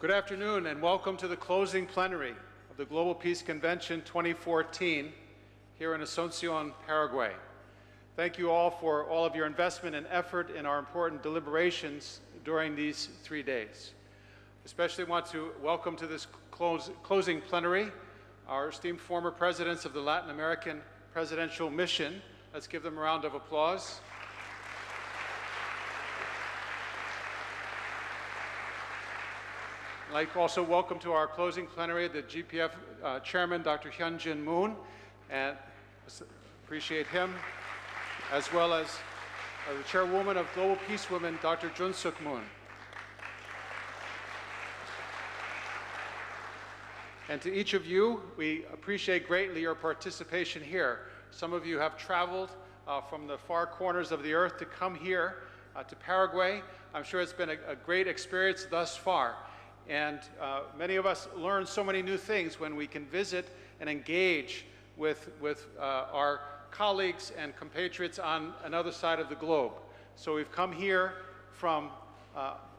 Good afternoon and welcome to the closing plenary of the Global Peace Convention 2014 here in Asunción, Paraguay. Thank you all for all of your investment and effort in our important deliberations during these 3 days. Especially want to welcome to this closing plenary our esteemed former presidents of the Latin American Presidential Mission. Let's give them a round of applause. I'd like to also welcome to our closing plenary the GPF Chairman, Dr. Hyun, and appreciate him, as well as the Chairwoman of Global Peace Women, Dr. Junsuk Moon. And to each of you, we appreciate greatly your participation here. Some of you have traveled from the far corners of the earth to come here to Paraguay. I'm sure it's been a great experience thus far. And many of us learn so many new things when we can visit and engage with our colleagues and compatriots on another side of the globe. So we've come here from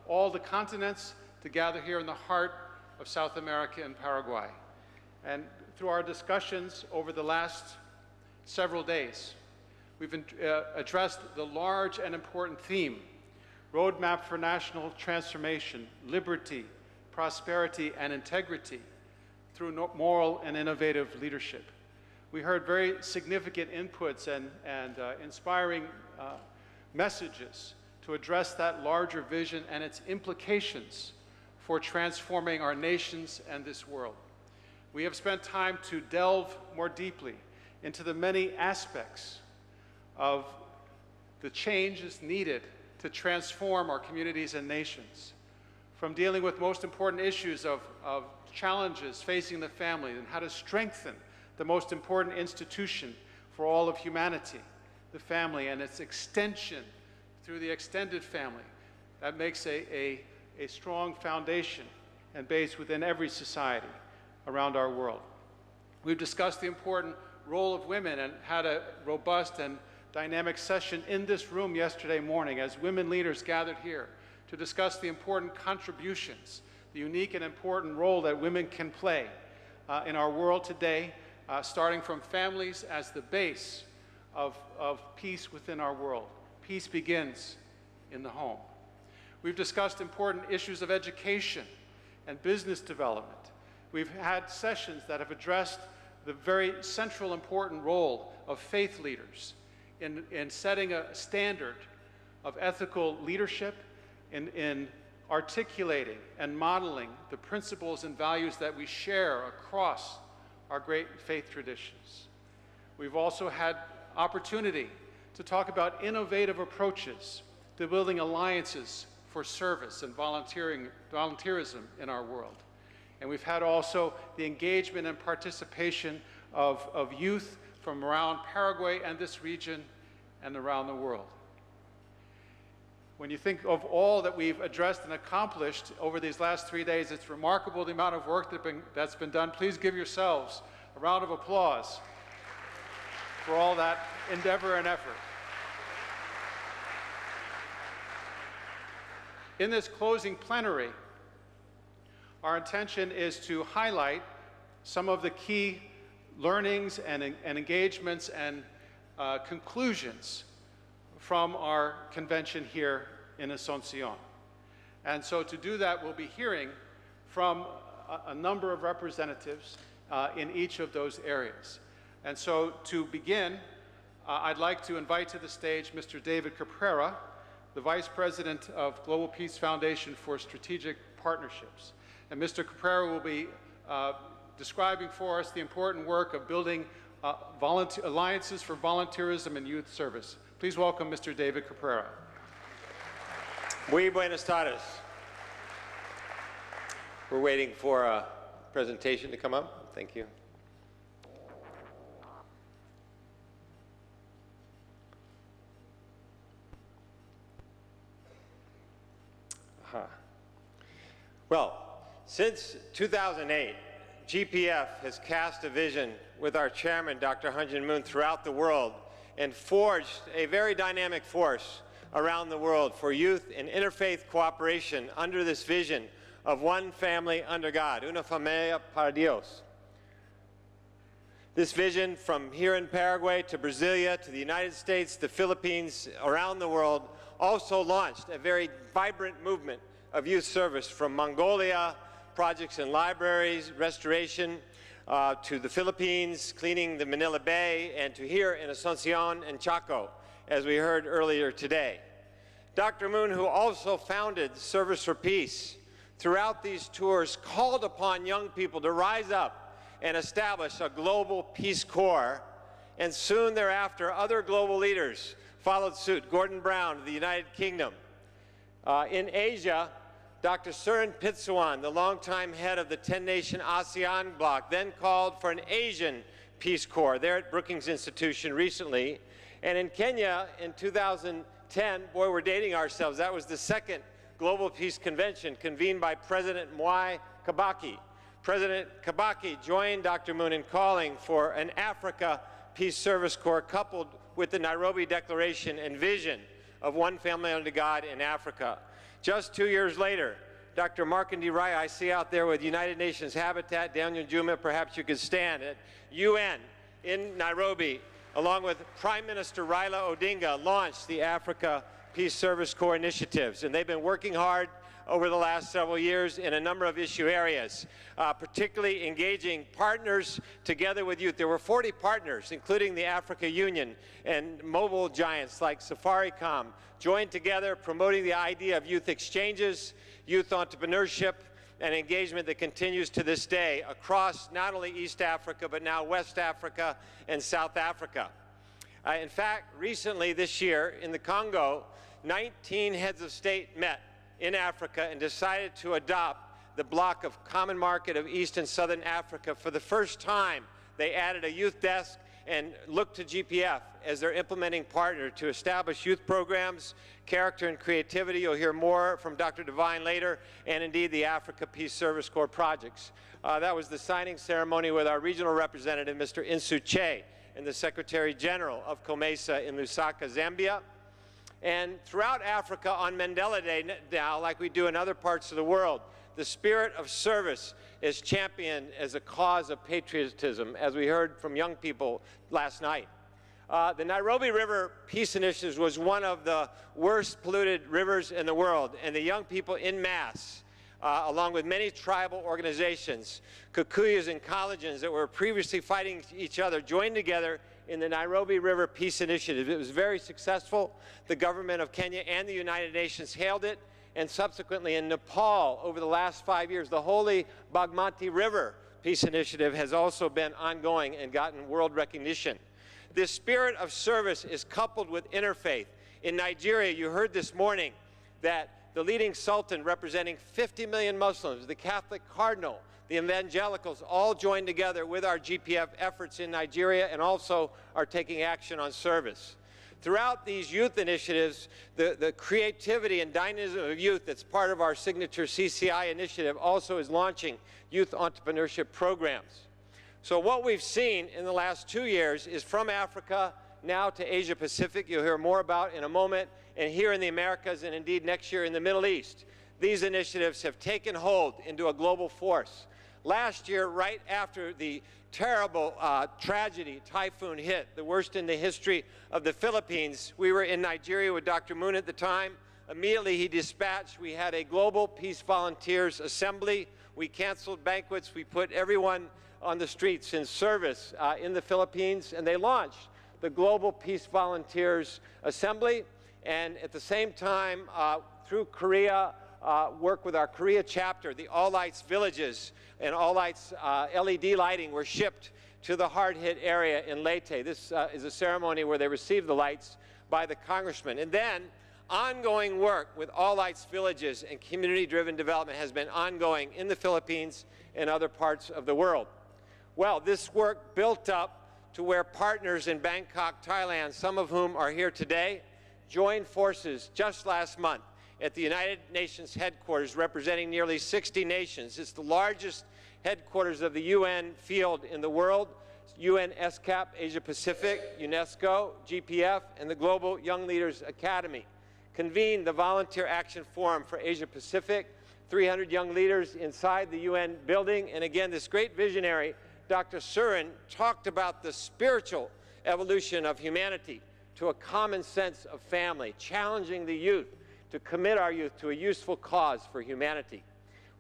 all the continents to gather here in the heart of South America and Paraguay. And through our discussions over the last several days, we've addressed the large and important theme, Roadmap for National Transformation, Liberty, Prosperity, and Integrity through moral and innovative leadership. We heard very significant inputs and inspiring messages to address that larger vision and its implications for transforming our nations and this world. We have spent time to delve more deeply into the many aspects of the changes needed to transform our communities and nations, from dealing with most important issues of challenges facing the family and how to strengthen the most important institution for all of humanity, the family, and its extension through the extended family. That makes a strong foundation and base within every society around our world. We've discussed the important role of women and had a robust and dynamic session in this room yesterday morning as women leaders gathered here to discuss the important contributions, the unique and important role that women can play in our world today, starting from families as the base of peace within our world. Peace begins in the home. We've discussed important issues of education and business development. We've had sessions that have addressed the very central important role of faith leaders in setting a standard of ethical leadership, in articulating and modeling the principles and values that we share across our great faith traditions. We've also had opportunity to talk about innovative approaches to building alliances for service and volunteerism in our world. And we've had also the engagement and participation of youth from around Paraguay and this region and around the world. When you think of all that we've addressed and accomplished over these last 3 days, it's remarkable the amount of work that's been done. Please give yourselves a round of applause for all that endeavor and effort. In this closing plenary, our intention is to highlight some of the key learnings and engagements and conclusions from our convention here in Asunción. And so to do that, we'll be hearing from a number of representatives in each of those areas. And so to begin, I'd like to invite to the stage Mr. David Caprara, the Vice President of Global Peace Foundation for Strategic Partnerships. And Mr. Caprara will be describing for us the important work of building alliances for volunteerism and youth service. Please welcome Mr. David Caprara. Muy buenas tardes. We're waiting for a presentation to come up. Thank you. Well, since 2008, GPF has cast a vision with our chairman, Dr. Hyun, throughout the world and forged a very dynamic force around the world for youth and interfaith cooperation under this vision of one family under God, una familia para Dios. This vision, from here in Paraguay to Brasilia to the United States, the Philippines, around the world, also launched a very vibrant movement of youth service from Mongolia, projects in libraries, restoration, to the Philippines, cleaning the Manila Bay, and to here in Asunción and Chaco, as we heard earlier today. Dr. Moon, who also founded Service for Peace, throughout these tours called upon young people to rise up and establish a global Peace Corps, and soon thereafter other global leaders followed suit. Gordon Brown of the United Kingdom. In Asia, Dr. Surin Pitsuwan, the longtime head of the 10-nation ASEAN bloc, then called for an Asian Peace Corps there at Brookings Institution recently. And in Kenya in 2010, boy, we're dating ourselves, that was the second Global Peace Convention convened by President Mwai Kibaki. President Kibaki joined Dr. Moon in calling for an Africa Peace Service Corps coupled with the Nairobi Declaration and vision of one family under God in Africa. Just 2 years later, Dr. Markandi Raya, I see out there with United Nations Habitat, Daniel Juma, perhaps you could stand at UN in Nairobi, along with Prime Minister Raila Odinga, launched the Africa Peace Service Corps initiatives. And they've been working hard over the last several years in a number of issue areas, particularly engaging partners together with youth. There were 40 partners, including the Africa Union and mobile giants like Safaricom, joined together promoting the idea of youth exchanges, youth entrepreneurship, and engagement that continues to this day across not only East Africa, but now West Africa and South Africa. In fact, recently this year in the Congo, 19 heads of state met in Africa and decided to adopt the bloc of Common Market of East and Southern Africa. For the first time, they added a youth desk and looked to GPF as their implementing partner to establish youth programs, character and creativity. You'll hear more from Dr. Devine later, and indeed the Africa Peace Service Corps projects. That was the signing ceremony with our regional representative, Mr. Insu Che, and the Secretary General of COMESA in Lusaka, Zambia. And throughout Africa on Mandela Day now, like we do in other parts of the world, the spirit of service is championed as a cause of patriotism, as we heard from young people last night. The Nairobi River Peace Initiative was one of the worst polluted rivers in the world, and the young people en masse, along with many tribal organizations, Kikuyus and Kalenjins that were previously fighting each other, joined together in the Nairobi River Peace Initiative. It was very successful. The government of Kenya and the United Nations hailed it, and subsequently in Nepal, over the last 5 years, the Holy Bagmati River Peace Initiative has also been ongoing and gotten world recognition. This spirit of service is coupled with interfaith. In Nigeria, you heard this morning that the leading sultan representing 50 million Muslims, the Catholic cardinal, the evangelicals, all joined together with our GPF efforts in Nigeria and also are taking action on service. Throughout these youth initiatives, the creativity and dynamism of youth that's part of our signature CCI initiative also is launching youth entrepreneurship programs. So what we've seen in the last 2 years is from Africa now to Asia Pacific, you'll hear more about in a moment, and here in the Americas and indeed next year in the Middle East. These initiatives have taken hold into a global force. Last year, right after the terrible tragedy, typhoon hit, the worst in the history of the Philippines, we were in Nigeria with Dr. Moon at the time. Immediately he dispatched, we had a global peace volunteers assembly. We canceled banquets. We put everyone on the streets in service in the Philippines, and they launched the Global Peace Volunteers Assembly. And at the same time, through Korea, work with our Korea chapter, the All Lights Villages and All Lights LED lighting were shipped to the hard-hit area in Leyte. This is a ceremony where they received the lights by the congressman. And then ongoing work with All Lights Villages and community-driven development has been ongoing in the Philippines and other parts of the world. Well, this work built up to where partners in Bangkok, Thailand, some of whom are here today, joined forces just last month at the United Nations headquarters representing nearly 60 nations. It's the largest headquarters of the UN field in the world. UN SCAP, Asia Pacific, UNESCO, GPF, and the Global Young Leaders Academy convened the Volunteer Action Forum for Asia Pacific 300 young leaders inside the UN building. And again, this great visionary, Dr. Surin, talked about the spiritual evolution of humanity to a common sense of family, challenging the youth to commit our youth to a useful cause for humanity.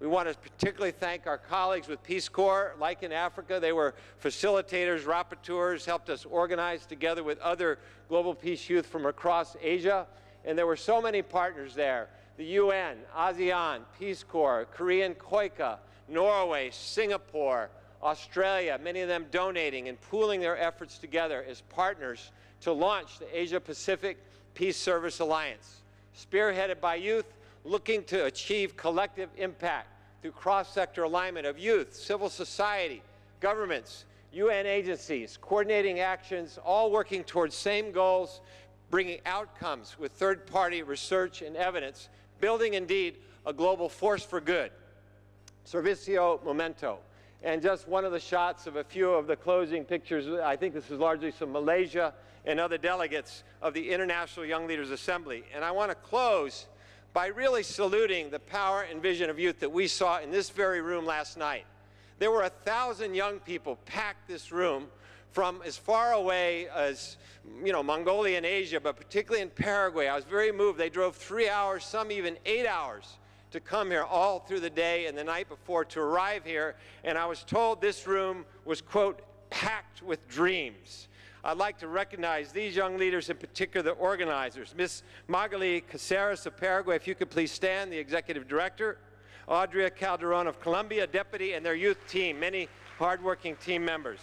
We want to particularly thank our colleagues with Peace Corps. Like in Africa, they were facilitators, rapporteurs, helped us organize together with other global peace youth from across Asia. And there were so many partners there: the UN, ASEAN, Peace Corps, Korean KOICA, Norway, Singapore, Australia, many of them donating and pooling their efforts together as partners to launch the Asia-Pacific Peace Service Alliance, spearheaded by youth looking to achieve collective impact through cross-sector alignment of youth, civil society, governments, UN agencies, coordinating actions, all working towards same goals, bringing outcomes with third-party research and evidence, building indeed a global force for good. Servicio Momento. And just one of the shots of a few of the closing pictures. I think this is largely some Malaysia and other delegates of the International Young Leaders Assembly. And I want to close by really saluting the power and vision of youth that we saw in this very room last night. There were 1,000 young people packed this room from as far away as, Mongolia and Asia, but particularly in Paraguay. I was very moved. They drove 3 hours, some even 8 hours, to come here all through the day and the night before to arrive here. And I was told this room was, quote, packed with dreams. I'd like to recognize these young leaders, in particular the organizers. Ms. Magali Caceres of Paraguay, if you could please stand, the executive director. Audrey Calderon of Colombia, deputy, and their youth team, many hardworking team members.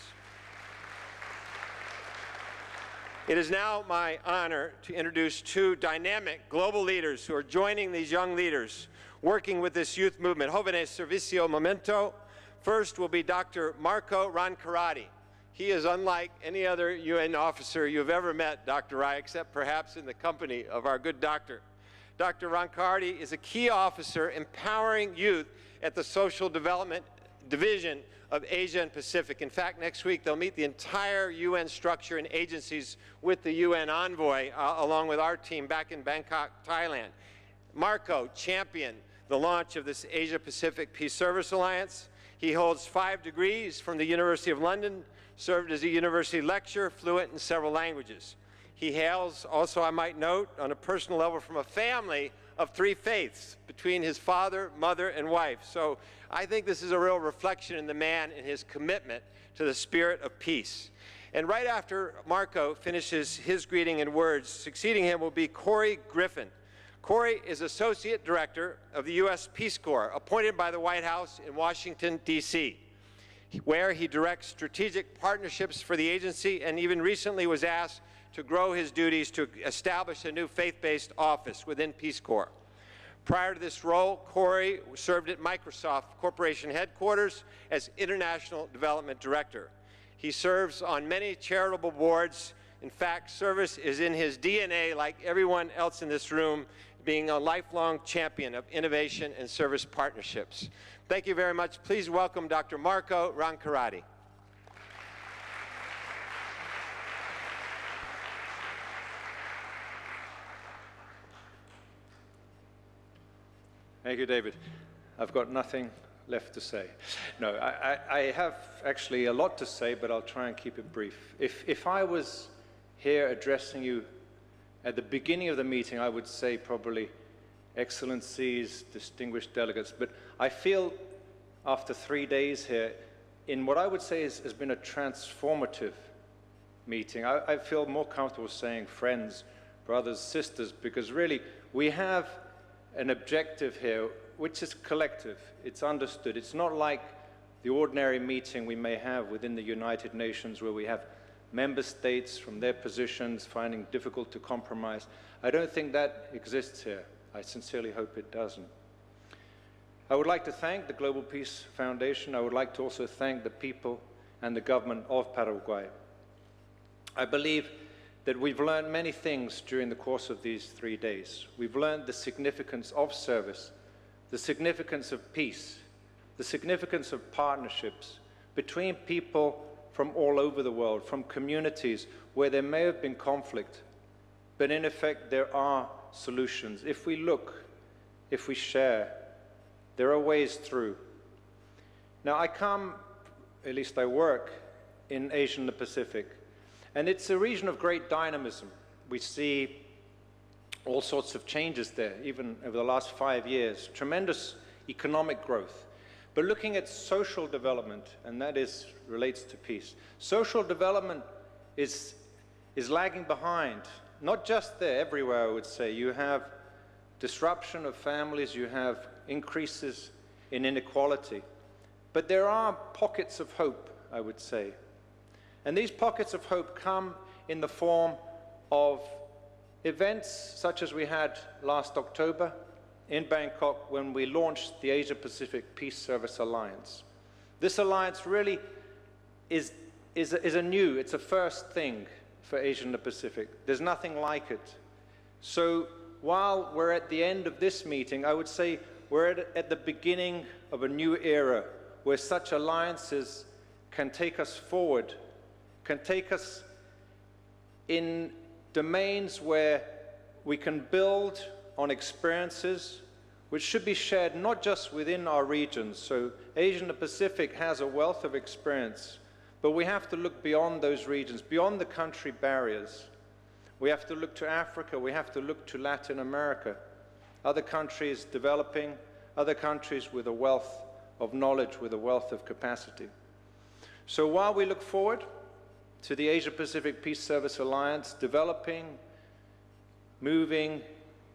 It is now my honor to introduce two dynamic global leaders who are joining these young leaders working with this youth movement, Jóvenes Servicio Momento. First will be Dr. Marco Roncarati. He is unlike any other UN officer you've ever met, Dr. Rai, except perhaps in the company of our good doctor. Dr. Roncarati is a key officer empowering youth at the Social Development Division of Asia and Pacific. In fact, next week they'll meet the entire UN structure and agencies with the UN envoy, along with our team back in Bangkok, Thailand. Marco championed the launch of this Asia-Pacific Peace Service Alliance. He holds 5 degrees from the University of London, served as a university lecturer, fluent in several languages. He hails, also I might note, on a personal level from a family of 3 faiths between his father, mother, and wife. So I think this is a real reflection in the man and his commitment to the spirit of peace. And right after Marco finishes his greeting and words, succeeding him will be Corey Griffin. Corey is Associate Director of the U.S. Peace Corps, appointed by the White House in Washington, D.C., where he directs strategic partnerships for the agency, and even recently was asked to grow his duties to establish a new faith-based office within Peace Corps. Prior to this role, Corey served at Microsoft Corporation headquarters as International Development Director. He serves on many charitable boards. In fact, service is in his DNA, like everyone else in this room, being a lifelong champion of innovation and service partnerships. Thank you very much. Please welcome Dr. Marco Roncarati. Thank you, David. I've got nothing left to say. No, I have actually a lot to say, but I'll try and keep it brief. If I was here addressing you at the beginning of the meeting, I would say probably excellencies, distinguished delegates, but I feel after 3 days here, in what I would say has been a transformative meeting, I feel more comfortable saying friends, brothers, sisters, because really we have an objective here which is collective, it's understood. It's not like the ordinary meeting we may have within the United Nations where we have member states from their positions finding difficult to compromise. I don't think that exists here. I sincerely hope it doesn't. I would like to thank the Global Peace Foundation. I would like to also thank the people and the government of Paraguay. I believe that we've learned many things during the course of these 3 days. We've learned the significance of service, the significance of peace, the significance of partnerships between people from all over the world, from communities where there may have been conflict, but in effect there are solutions. If we look, if we share, There are ways through. Now, I come, at least I work, in Asia and the Pacific, and it's a region of great dynamism. We see all sorts of changes there, even over the last 5 years, tremendous economic growth. But looking at social development, and that relates to peace, social development is lagging behind, not just there, everywhere, I would say. You have disruption of families, you have increases in inequality. But there are pockets of hope, I would say. And these pockets of hope come in the form of events such as we had last October in Bangkok when we launched the Asia-Pacific Peace Service Alliance. This alliance really is it's a first thing for Asia and the Pacific. There's nothing like it. So while we're at the end of this meeting, I would say we're at the beginning of a new era where such alliances can take us forward, can take us in domains where we can build on experiences which should be shared not just within our regions. So Asia and the Pacific has a wealth of experience, but we have to look beyond those regions, beyond the country barriers. We have to look to Africa, we have to look to Latin America, other countries developing, other countries with a wealth of knowledge, with a wealth of capacity. So while we look forward to the Asia-Pacific Peace Service Alliance developing, moving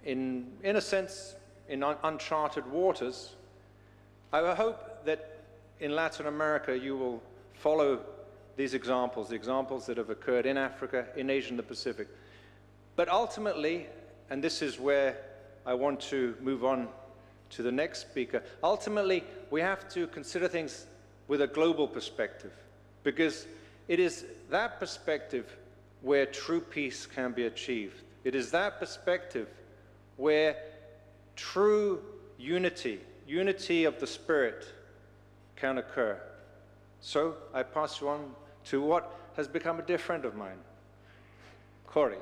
in a sense, in uncharted waters, I hope that in Latin America you will follow these examples, the examples that have occurred in Africa, in Asia and the Pacific. But ultimately, and this is where I want to move on to the next speaker, ultimately we have to consider things with a global perspective, because it is that perspective where true peace can be achieved. It is that perspective where true unity of the spirit can occur. So I pass you on to what has become a dear friend of mine, Corey.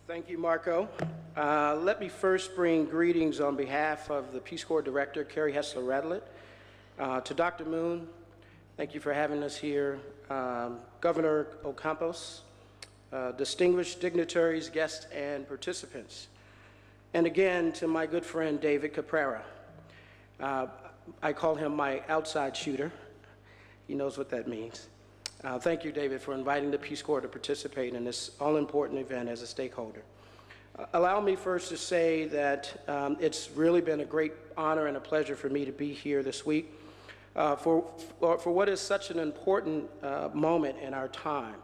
Thank you, Marco. Let me first bring greetings on behalf of the Peace Corps Director, Carrie Hessler-Radlett, to Dr. Moon. Thank you for having us here. Governor Ocampos, distinguished dignitaries, guests, and participants. And again, to my good friend, David Caprara. I call him my outside shooter. He knows what that means. Thank you, David, for inviting the Peace Corps to participate in this all-important event as a stakeholder. Allow me first to say that it's really been a great honor and a pleasure for me to be here this week for what is such an important moment in our time,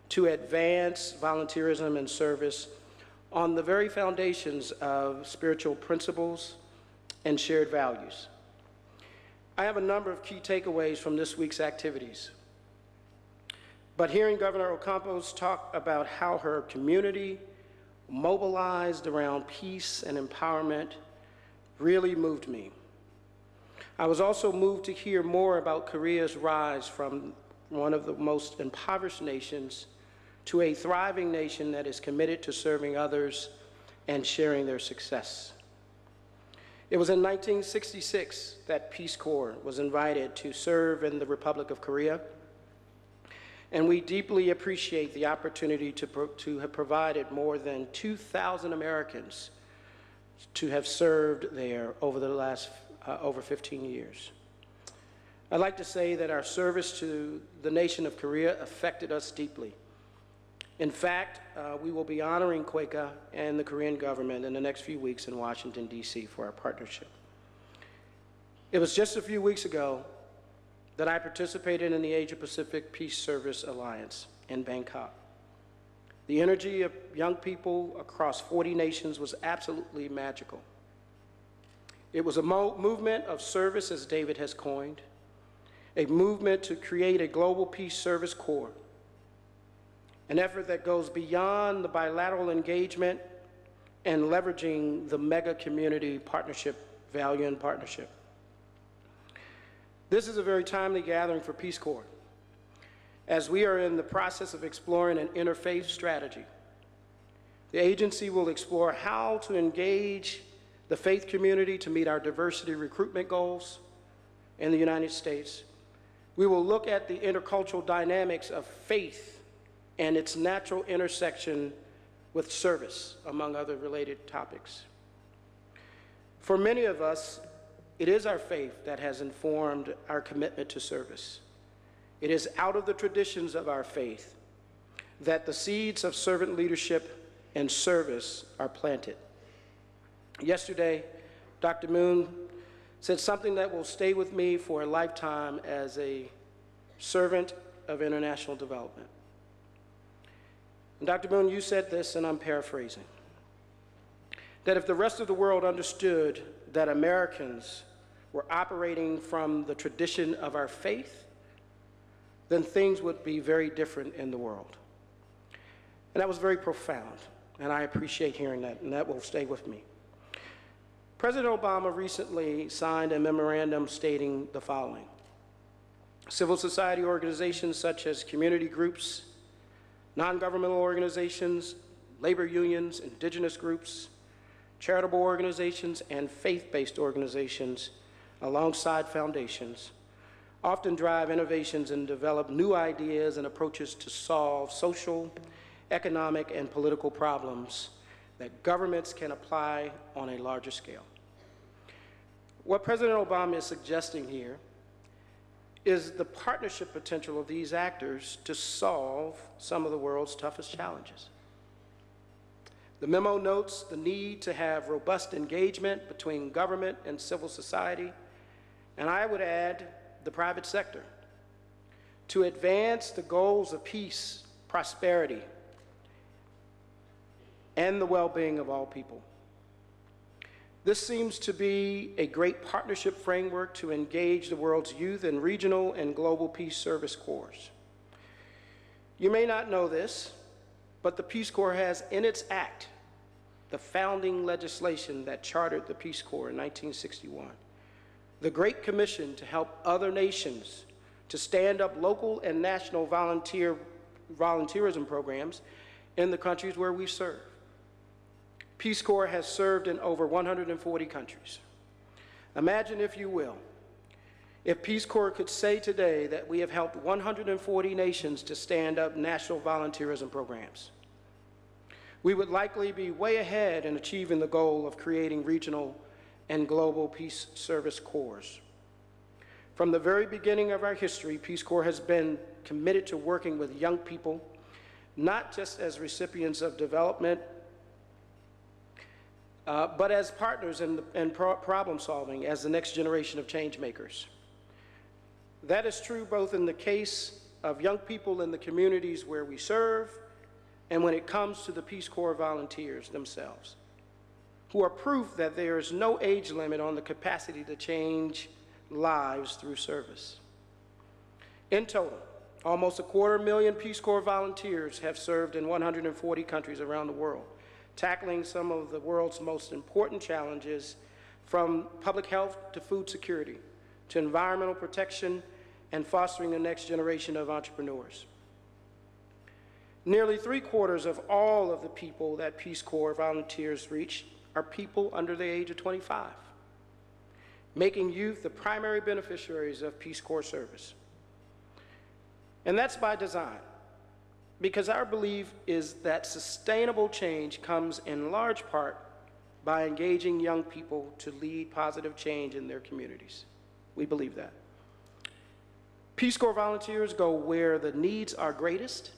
to advance volunteerism and service on the very foundations of spiritual principles and shared values. I have a number of key takeaways from this week's activities. But hearing Governor Ocampos talk about how her community mobilized around peace and empowerment really moved me. I was also moved to hear more about Korea's rise from one of the most impoverished nations to a thriving nation that is committed to serving others and sharing their success. It was in 1966 that Peace Corps was invited to serve in the Republic of Korea, and we deeply appreciate the opportunity to have provided more than 2,000 Americans to have served there over the last over 15 years. I'd like to say that our service to the nation of Korea affected us deeply. In fact, we will be honoring Quaker and the Korean government in the next few weeks in Washington, D.C. for our partnership. It was just a few weeks ago that I participated in the Asia-Pacific Peace Service Alliance in Bangkok. The energy of young people across 40 nations was absolutely magical. It was a movement of service, as David has coined, a movement to create a global peace service corps, an effort that goes beyond the bilateral engagement and leveraging the mega community partnership value and partnership. This is a very timely gathering for Peace Corps. as we are in the process of exploring an interfaith strategy. The agency will explore how to engage the faith community to meet our diversity recruitment goals in the United States. We will look at the intercultural dynamics of faith and its natural intersection with service, among other related topics. For many of us, it is our faith that has informed our commitment to service. It is out of the traditions of our faith that the seeds of servant leadership and service are planted. Yesterday, Dr. Moon said something that will stay with me for a lifetime as a servant of international development. And Dr. Moon, you said this, and I'm paraphrasing, that if the rest of the world understood that Americans were operating from the tradition of our faith, then things would be very different in the world. And that was very profound, and I appreciate hearing that, and that will stay with me. President Obama recently signed a memorandum stating the following: civil society organizations such as community groups, non-governmental organizations, labor unions, indigenous groups, charitable organizations, and faith-based organizations, alongside foundations, often drive innovations and develop new ideas and approaches to solve social, economic, and political problems that governments can apply on a larger scale. What President Obama is suggesting here is the partnership potential of these actors to solve some of the world's toughest challenges. The memo notes the need to have robust engagement between government and civil society, and I would add the private sector, to advance the goals of peace, prosperity, and the well-being of all people. This seems to be a great partnership framework to engage the world's youth in regional and global peace service corps. You may not know this, but the Peace Corps has in its act the founding legislation that chartered the Peace Corps in 1961, the Great Commission to help other nations to stand up local and national volunteerism programs in the countries where we serve. Peace Corps has served in over 140 countries. Imagine, if you will, if Peace Corps could say today that we have helped 140 nations to stand up national volunteerism programs. We would likely be way ahead in achieving the goal of creating regional and global peace service corps. From the very beginning of our history, Peace Corps has been committed to working with young people, not just as recipients of development, but as partners in problem solving as the next generation of change makers. That is true both in the case of young people in the communities where we serve and when it comes to the Peace Corps volunteers themselves, who are proof that there is no age limit on the capacity to change lives through service. In total, almost 250,000 Peace Corps volunteers have served in 140 countries around the world, tackling some of the world's most important challenges, from public health to food security, to environmental protection and fostering the next generation of entrepreneurs. Nearly 3/4 of all of the people that Peace Corps volunteers reach are people under the age of 25, making youth the primary beneficiaries of Peace Corps service. And that's by design, because our belief is that sustainable change comes in large part by engaging young people to lead positive change in their communities. We believe that. Peace Corps volunteers go where the needs are greatest,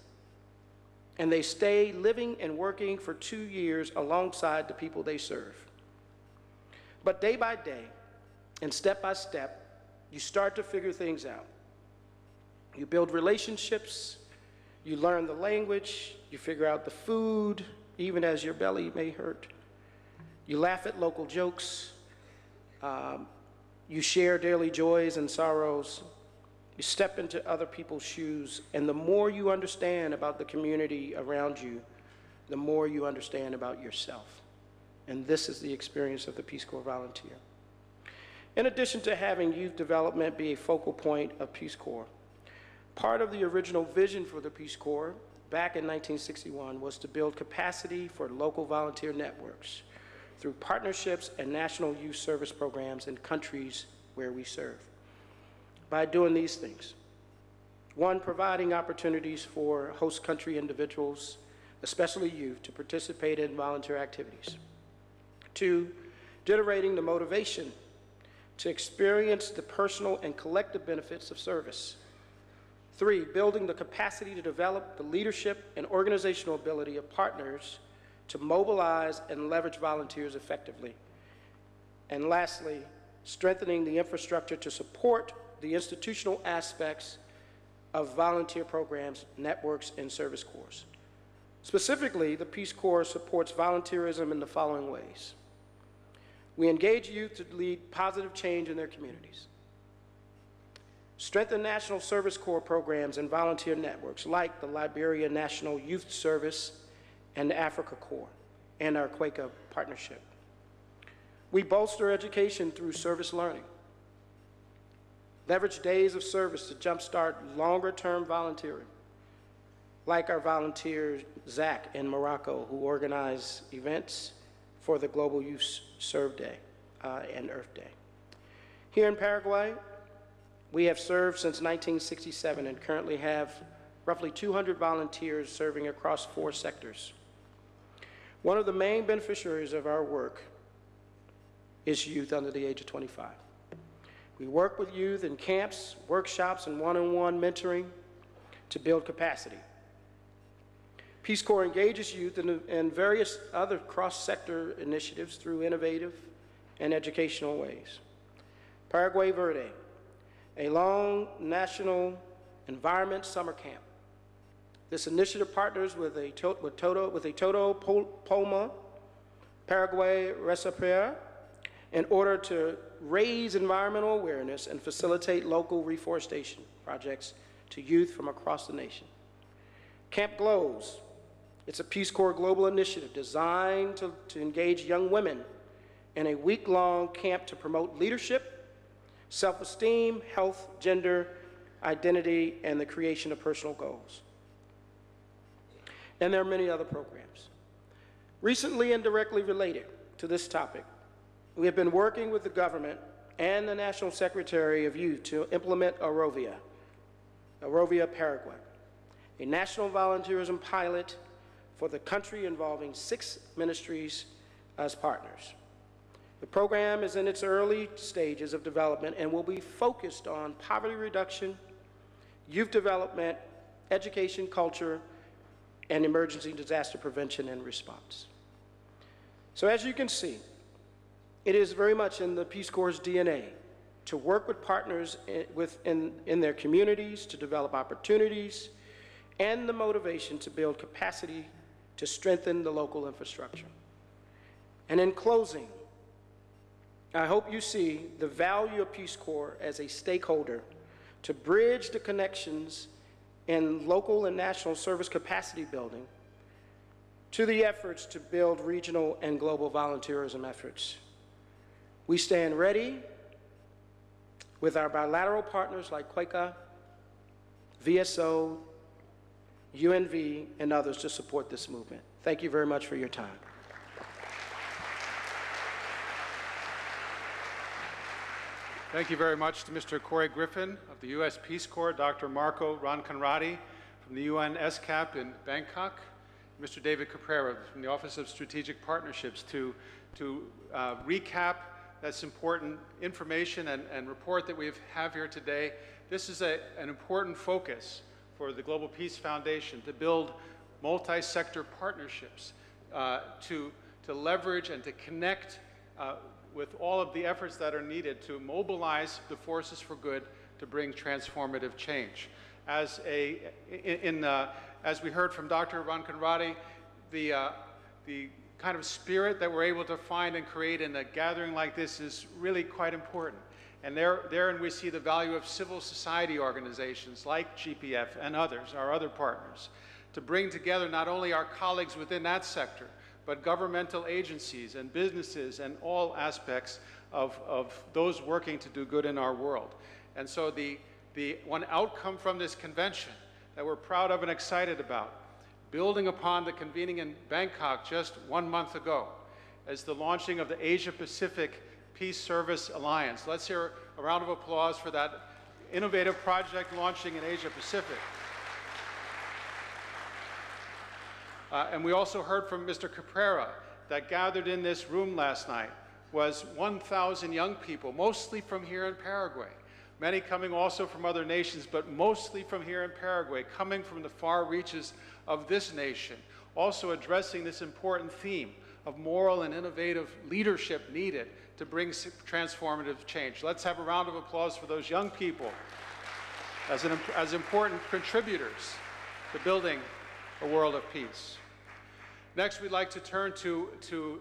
and they stay living and working for 2 years alongside the people they serve. But day by day and step by step, you start to figure things out. You build relationships, you learn the language, you figure out the food, even as your belly may hurt. You laugh at local jokes, you share daily joys and sorrows, you step into other people's shoes, and the more you understand about the community around you, the more you understand about yourself. And this is the experience of the Peace Corps volunteer. In addition to having youth development be a focal point of Peace Corps, Part of the original vision for the Peace Corps back in 1961 was to build capacity for local volunteer networks through partnerships and national youth service programs in countries where we serve. By doing these things: one, providing opportunities for host country individuals, especially youth, to participate in volunteer activities. Two, generating the motivation to experience the personal and collective benefits of service. Three, building the capacity to develop the leadership and organizational ability of partners to mobilize and leverage volunteers effectively. And lastly, strengthening the infrastructure to support the institutional aspects of volunteer programs, networks, and service corps. Specifically, the Peace Corps supports volunteerism in the following ways. We engage youth to lead positive change in their communities. Strengthen National Service Corps programs and volunteer networks like the Liberia National Youth Service and the Africa Corps and our Quaker partnership. We bolster education through service learning. Leverage days of service to jumpstart longer-term volunteering, like our volunteer Zach in Morocco, who organize events for the Global Youth Serve Day and Earth Day. Here in Paraguay, we have served since 1967 and currently have roughly 200 volunteers serving across 4 sectors. One of the main beneficiaries of our work is youth under the age of 25. We work with youth in camps, workshops, and one-on-one mentoring to build capacity. Peace Corps engages youth in various other cross-sector initiatives through innovative and educational ways. Paraguay Verde, a long national environment summer camp. This initiative partners with a Todo Poma, Paraguay Recipera, in order to raise environmental awareness and facilitate local reforestation projects to youth from across the nation. Camp Glows, it's a Peace Corps global initiative designed to engage young women in a week-long camp to promote leadership, self-esteem, health, gender, identity, and the creation of personal goals. And there are many other programs. Recently and directly related to this topic, we have been working with the government and the National Secretary of Youth to implement Arovia Paraguay, a national volunteerism pilot for the country involving 6 ministries as partners. The program is in its early stages of development and will be focused on poverty reduction, youth development, education, culture, and emergency disaster prevention and response. So as you can see, it is very much in the Peace Corps' DNA to work with partners in their communities, to develop opportunities, and the motivation to build capacity to strengthen the local infrastructure. And in closing, I hope you see the value of Peace Corps as a stakeholder to bridge the connections in local and national service capacity building to the efforts to build regional and global volunteerism efforts. We stand ready with our bilateral partners like Quaker, VSO, UNV, and others to support this movement. Thank you very much for your time. Thank you very much to Mr. Corey Griffin of the U.S. Peace Corps, Dr. Marco Roncarati from the UN SCAP in Bangkok, Mr. David Caprara from the Office of Strategic Partnerships to recap that's important information and report that we have here today. This is an important focus for the Global Peace Foundation to build multi-sector partnerships to leverage and to connect with all of the efforts that are needed to mobilize the forces for good to bring transformative change. As we heard from Dr. Roncarati, the kind of spirit that we're able to find and create in a gathering like this is really quite important. And therein we see the value of civil society organizations like GPF and others, our other partners, to bring together not only our colleagues within that sector, but governmental agencies and businesses and all aspects of those working to do good in our world. And so the the one outcome from this convention that we're proud of and excited about, building upon the convening in Bangkok just 1 month ago, as the launching of the Asia-Pacific Peace Service Alliance. Let's hear a round of applause for that innovative project launching in Asia-Pacific. And we also heard from Mr. Caprara that gathered in this room last night was 1,000 young people, mostly from here in Paraguay. Many coming also from other nations, but mostly from here in Paraguay, coming from the far reaches of this nation, also addressing this important theme of moral and innovative leadership needed to bring transformative change. Let's have a round of applause for those young people as important contributors to building a world of peace. Next, we'd like to turn to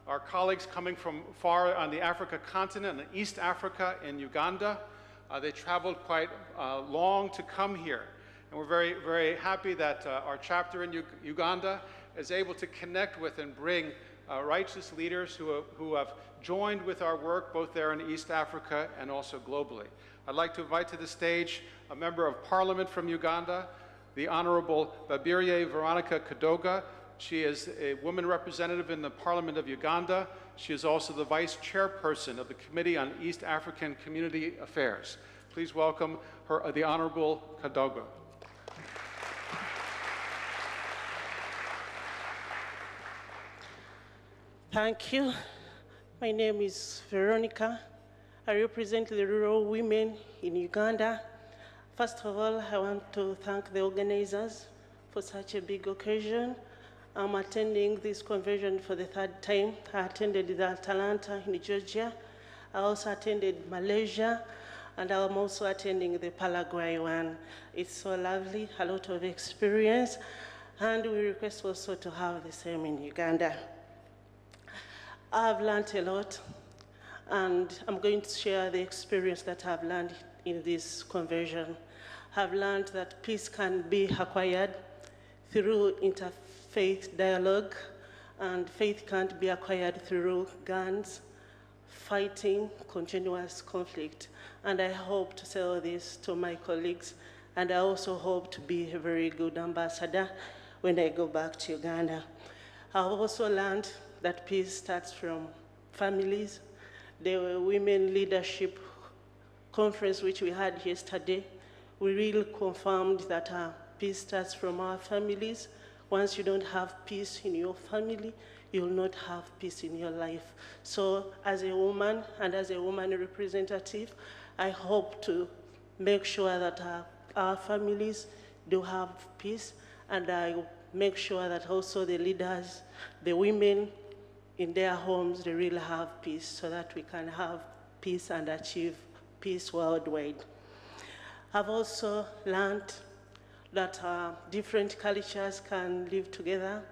our colleagues coming from far on the Africa continent, in East Africa, in Uganda. They traveled quite long to come here. And we're very, very happy that our chapter in Uganda is able to connect with and bring righteous leaders who have joined with our work both there in East Africa and also globally. I'd like to invite to the stage a member of parliament from Uganda, the Honorable Babirye Veronica Kadoga. She is a woman representative in the Parliament of Uganda. She is also the vice chairperson of the Committee on East African Community Affairs. Please welcome her, the Honorable Kadoga. Thank you. My name is Veronica. I represent the rural women in Uganda. First of all, I want to thank the organizers for such a big occasion. I'm attending this convention for the third time. I attended the Atlanta in Georgia. I also attended Malaysia, and I'm also attending the Paraguay one. It's so lovely, a lot of experience, and we request also to have the same in Uganda. I've learned a lot, and I'm going to share the experience that I've learned in this convention. I've learned that peace can be acquired through interfaith dialogue, and faith can't be acquired through guns, fighting, continuous conflict. And I hope to tell this to my colleagues, and I also hope to be a very good ambassador when I go back to Uganda. I've also learned that peace starts from families. The Women Leadership Conference, which we had yesterday, we really confirmed that peace starts from our families. Once you don't have peace in your family, you'll not have peace in your life. So as a woman and as a woman representative, I hope to make sure that our families do have peace, and I make sure that also the leaders, the women in their homes, they really have peace so that we can have peace and achieve peace worldwide. I've also learned that different cultures can live together,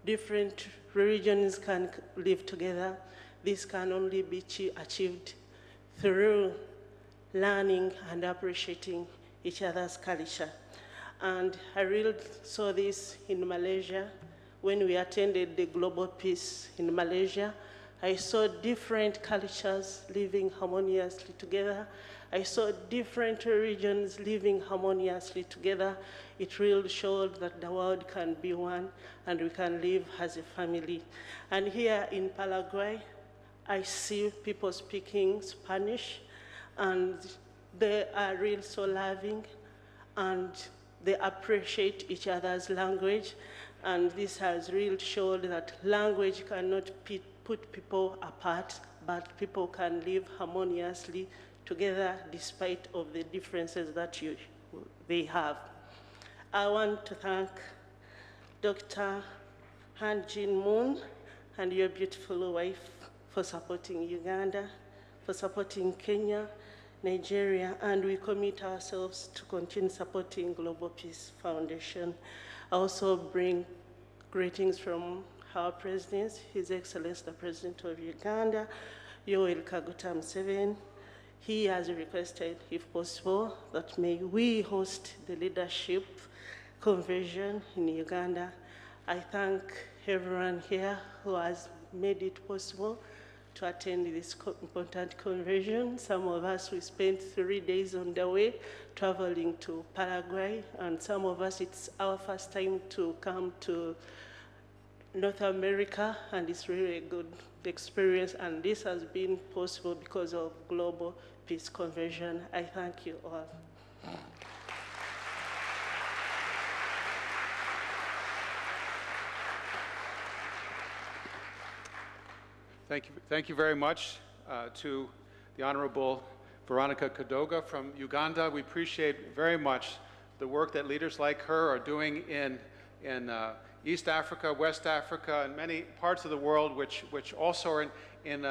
different religions can live together. This can only be achieved through learning and appreciating each other's culture. And I really saw this in Malaysia. When we attended the Global Peace in Malaysia, I saw different cultures living harmoniously together. I saw different regions living harmoniously together. It really showed that the world can be one and we can live as a family. And here in Paraguay, I see people speaking Spanish, and they are really so loving, and they appreciate each other's language. And this has really showed that language cannot put people apart, but people can live harmoniously together despite of the differences that they have. I want to thank Dr. Han Jin Moon and your beautiful wife for supporting Uganda, for supporting Kenya, Nigeria, and we commit ourselves to continue supporting Global Peace Foundation. I also bring greetings from our president, His Excellency the President of Uganda, Yoweri Kaguta Museveni. He has requested, if possible, that may we host the leadership convention in Uganda. I thank everyone here who has made it possible to attend this important convention. Some of us, we spent 3 days on the way traveling to Paraguay, and some of us, it's our first time to come to North America, and it's really a good experience, and this has been possible because of Global Peace Convention. I thank you all. Thank you very much to the Honorable Veronica Kadoga from Uganda. We appreciate very much the work that leaders like her are doing in East Africa, West Africa, and many parts of the world which also are in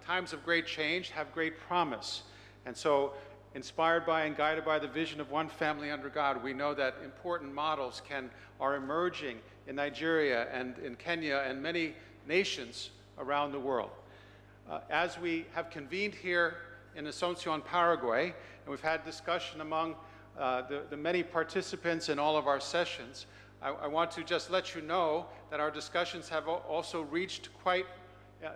times of great change, have great promise. And so, inspired by and guided by the vision of one family under God, we know that important models are emerging in Nigeria and in Kenya and many nations around the world. As we have convened here in Asunción, Paraguay, and we've had discussion among the many participants in all of our sessions, I want to just let you know that our discussions have also reached quite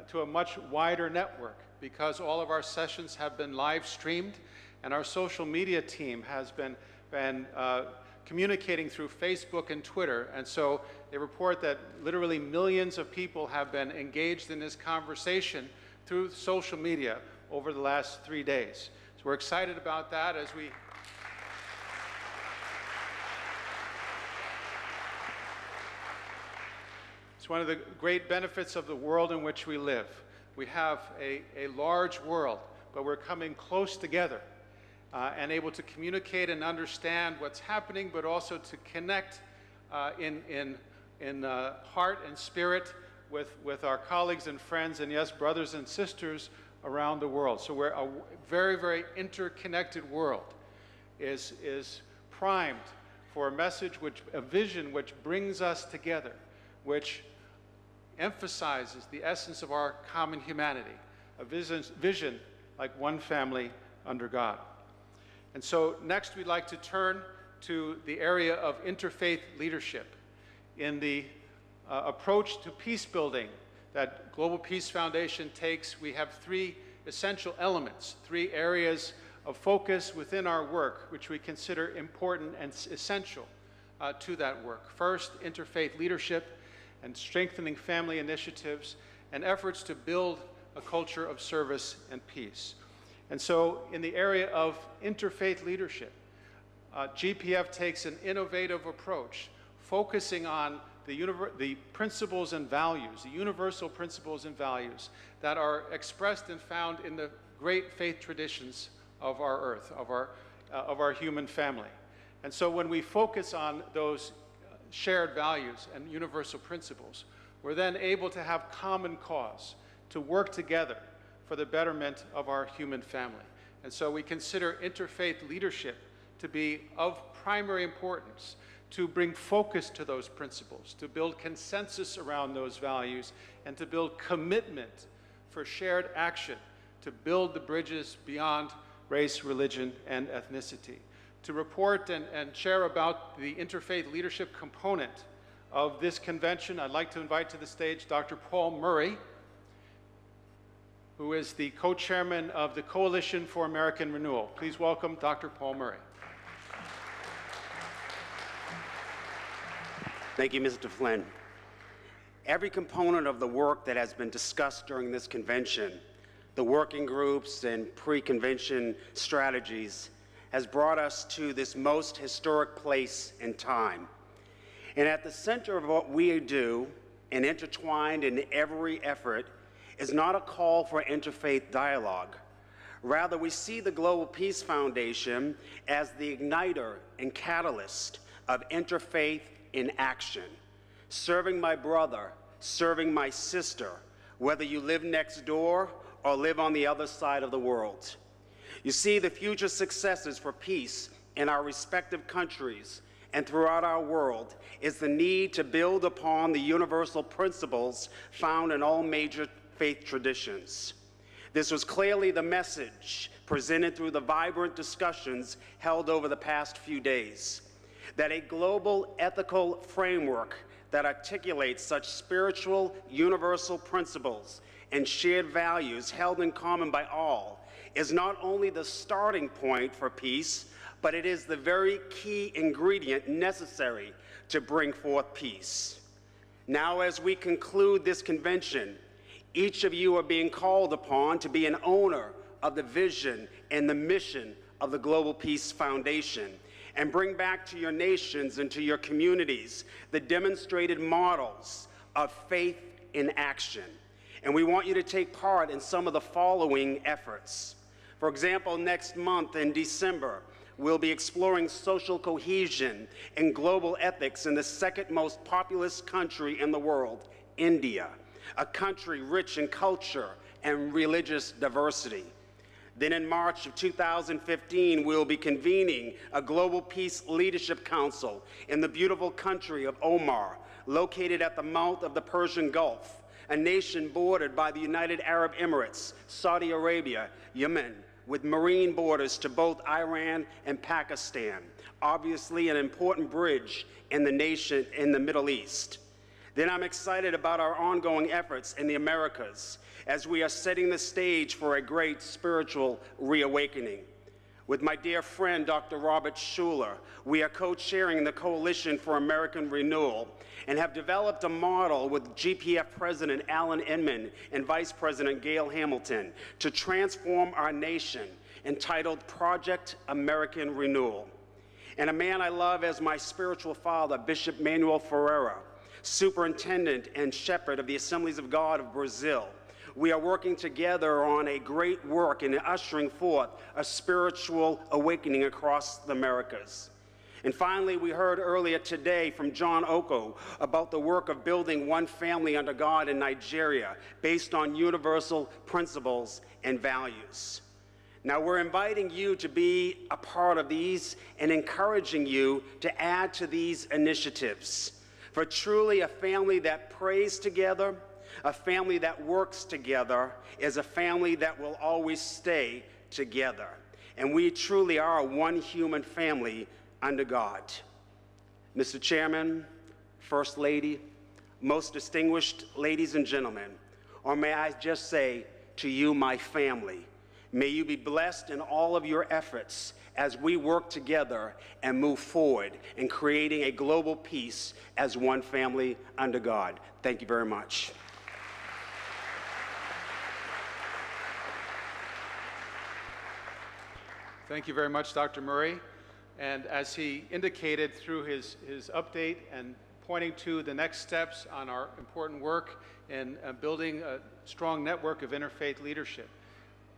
to a much wider network, because all of our sessions have been live streamed, and our social media team has been communicating through Facebook and Twitter. And so they report that literally millions of people have been engaged in this conversation through social media over the last 3 days. So we're excited about that as we It's one of the great benefits of the world in which we live. We have a large world, but we're coming close together and able to communicate and understand what's happening, but also to connect in heart and spirit with our colleagues and friends, and yes, brothers and sisters around the world. So we're a very, very interconnected world is primed for a message, a vision which brings us together, which emphasizes the essence of our common humanity, a vision like one family under God. And so next we'd like to turn to the area of interfaith leadership. In the approach to peace building that Global Peace Foundation takes, we have 3 essential elements, 3 areas of focus within our work, which we consider important and essential to that work. First, interfaith leadership and strengthening family initiatives and efforts to build a culture of service and peace. And so in the area of interfaith leadership, GPF takes an innovative approach, focusing on the principles and values, the universal principles and values that are expressed and found in the great faith traditions of our earth, of our human family. And so when we focus on those shared values and universal principles, we're then able to have common cause, to work together for the betterment of our human family. And so we consider interfaith leadership to be of primary importance, to bring focus to those principles, to build consensus around those values, and to build commitment for shared action, to build the bridges beyond race, religion, and ethnicity. To report and share about the interfaith leadership component of this convention, I'd like to invite to the stage Dr. Paul Murray, who is the co-chairman of the Coalition for American Renewal. Please welcome Dr. Paul Murray. Thank you, Mr. Flynn. Every component of the work that has been discussed during this convention, the working groups and pre-convention strategies, has brought us to this most historic place in time. And at the center of what we do, and intertwined in every effort, is not a call for interfaith dialogue. Rather, we see the Global Peace Foundation as the igniter and catalyst of interfaith in action. Serving my brother, serving my sister, whether you live next door or live on the other side of the world. You see, the future successes for peace in our respective countries and throughout our world is the need to build upon the universal principles found in all major faith traditions. This was clearly the message presented through the vibrant discussions held over the past few days, that a global ethical framework that articulates such spiritual universal principles and shared values held in common by all is not only the starting point for peace, but it is the very key ingredient necessary to bring forth peace. Now, as we conclude this convention, each of you are being called upon to be an owner of the vision and the mission of the Global Peace Foundation and bring back to your nations and to your communities the demonstrated models of faith in action. And we want you to take part in some of the following efforts. For example, next month in December, we'll be exploring social cohesion and global ethics in the second most populous country in the world, India, a country rich in culture and religious diversity. Then in March of 2015, we'll be convening a Global Peace Leadership Council in the beautiful country of Oman, located at the mouth of the Persian Gulf, a nation bordered by the United Arab Emirates, Saudi Arabia, Yemen, with marine borders to both Iran and Pakistan, obviously an important bridge in the Middle East. Then I'm excited about our ongoing efforts in the Americas as we are setting the stage for a great spiritual reawakening. With my dear friend, Dr. Robert Schuller, we are co-chairing the Coalition for American Renewal and have developed a model with GPF President Alan Inman and Vice President Gail Hamilton to transform our nation, entitled Project American Renewal. And a man I love as my spiritual father, Bishop Manuel Ferreira, Superintendent and Shepherd of the Assemblies of God of Brazil. We are working together on a great work in ushering forth a spiritual awakening across the Americas. And finally, we heard earlier today from John Oko about the work of building one family under God in Nigeria based on universal principles and values. Now, we're inviting you to be a part of these and encouraging you to add to these initiatives. For truly a family that prays together, a family that works together, is a family that will always stay together. And we truly are one human family under God. Mr. Chairman, First Lady, most distinguished ladies and gentlemen, or may I just say to you, my family, may you be blessed in all of your efforts as we work together and move forward in creating a global peace as one family under God. Thank you very much. Thank you very much, Dr. Murray. And as he indicated through his update and pointing to the next steps on our important work in building a strong network of interfaith leadership,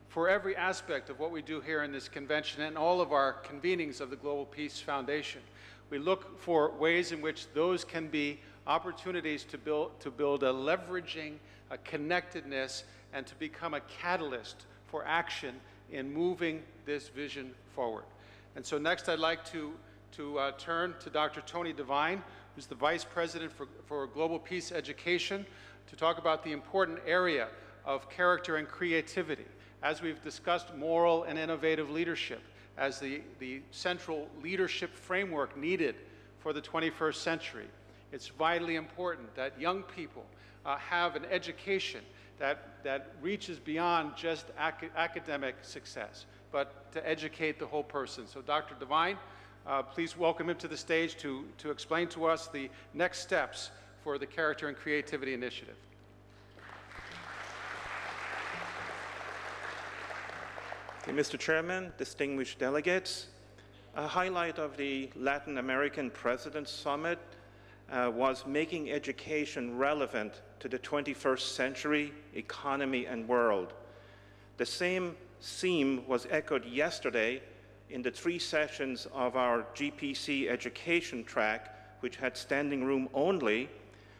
for every aspect of what we do here in this convention and all of our convenings of the Global Peace Foundation, we look for ways in which those can be opportunities to build a leveraging, a connectedness, and to become a catalyst for action in moving this vision forward. And so next I'd like to turn to Dr. Tony Devine, who's the Vice President for Global Peace Education, to talk about the important area of character and creativity. As we've discussed, moral and innovative leadership as the central leadership framework needed for the 21st century. It's vitally important that young people have an education that reaches beyond just academic success, but to educate the whole person. So Dr. Devine, please welcome him to the stage to explain to us the next steps for the Character and Creativity Initiative. Okay, Mr. Chairman, distinguished delegates, a highlight of the Latin American President's Summit was making education relevant to the 21st century economy and world. The same theme was echoed yesterday in the 3 sessions of our GPC education track, which had standing room only,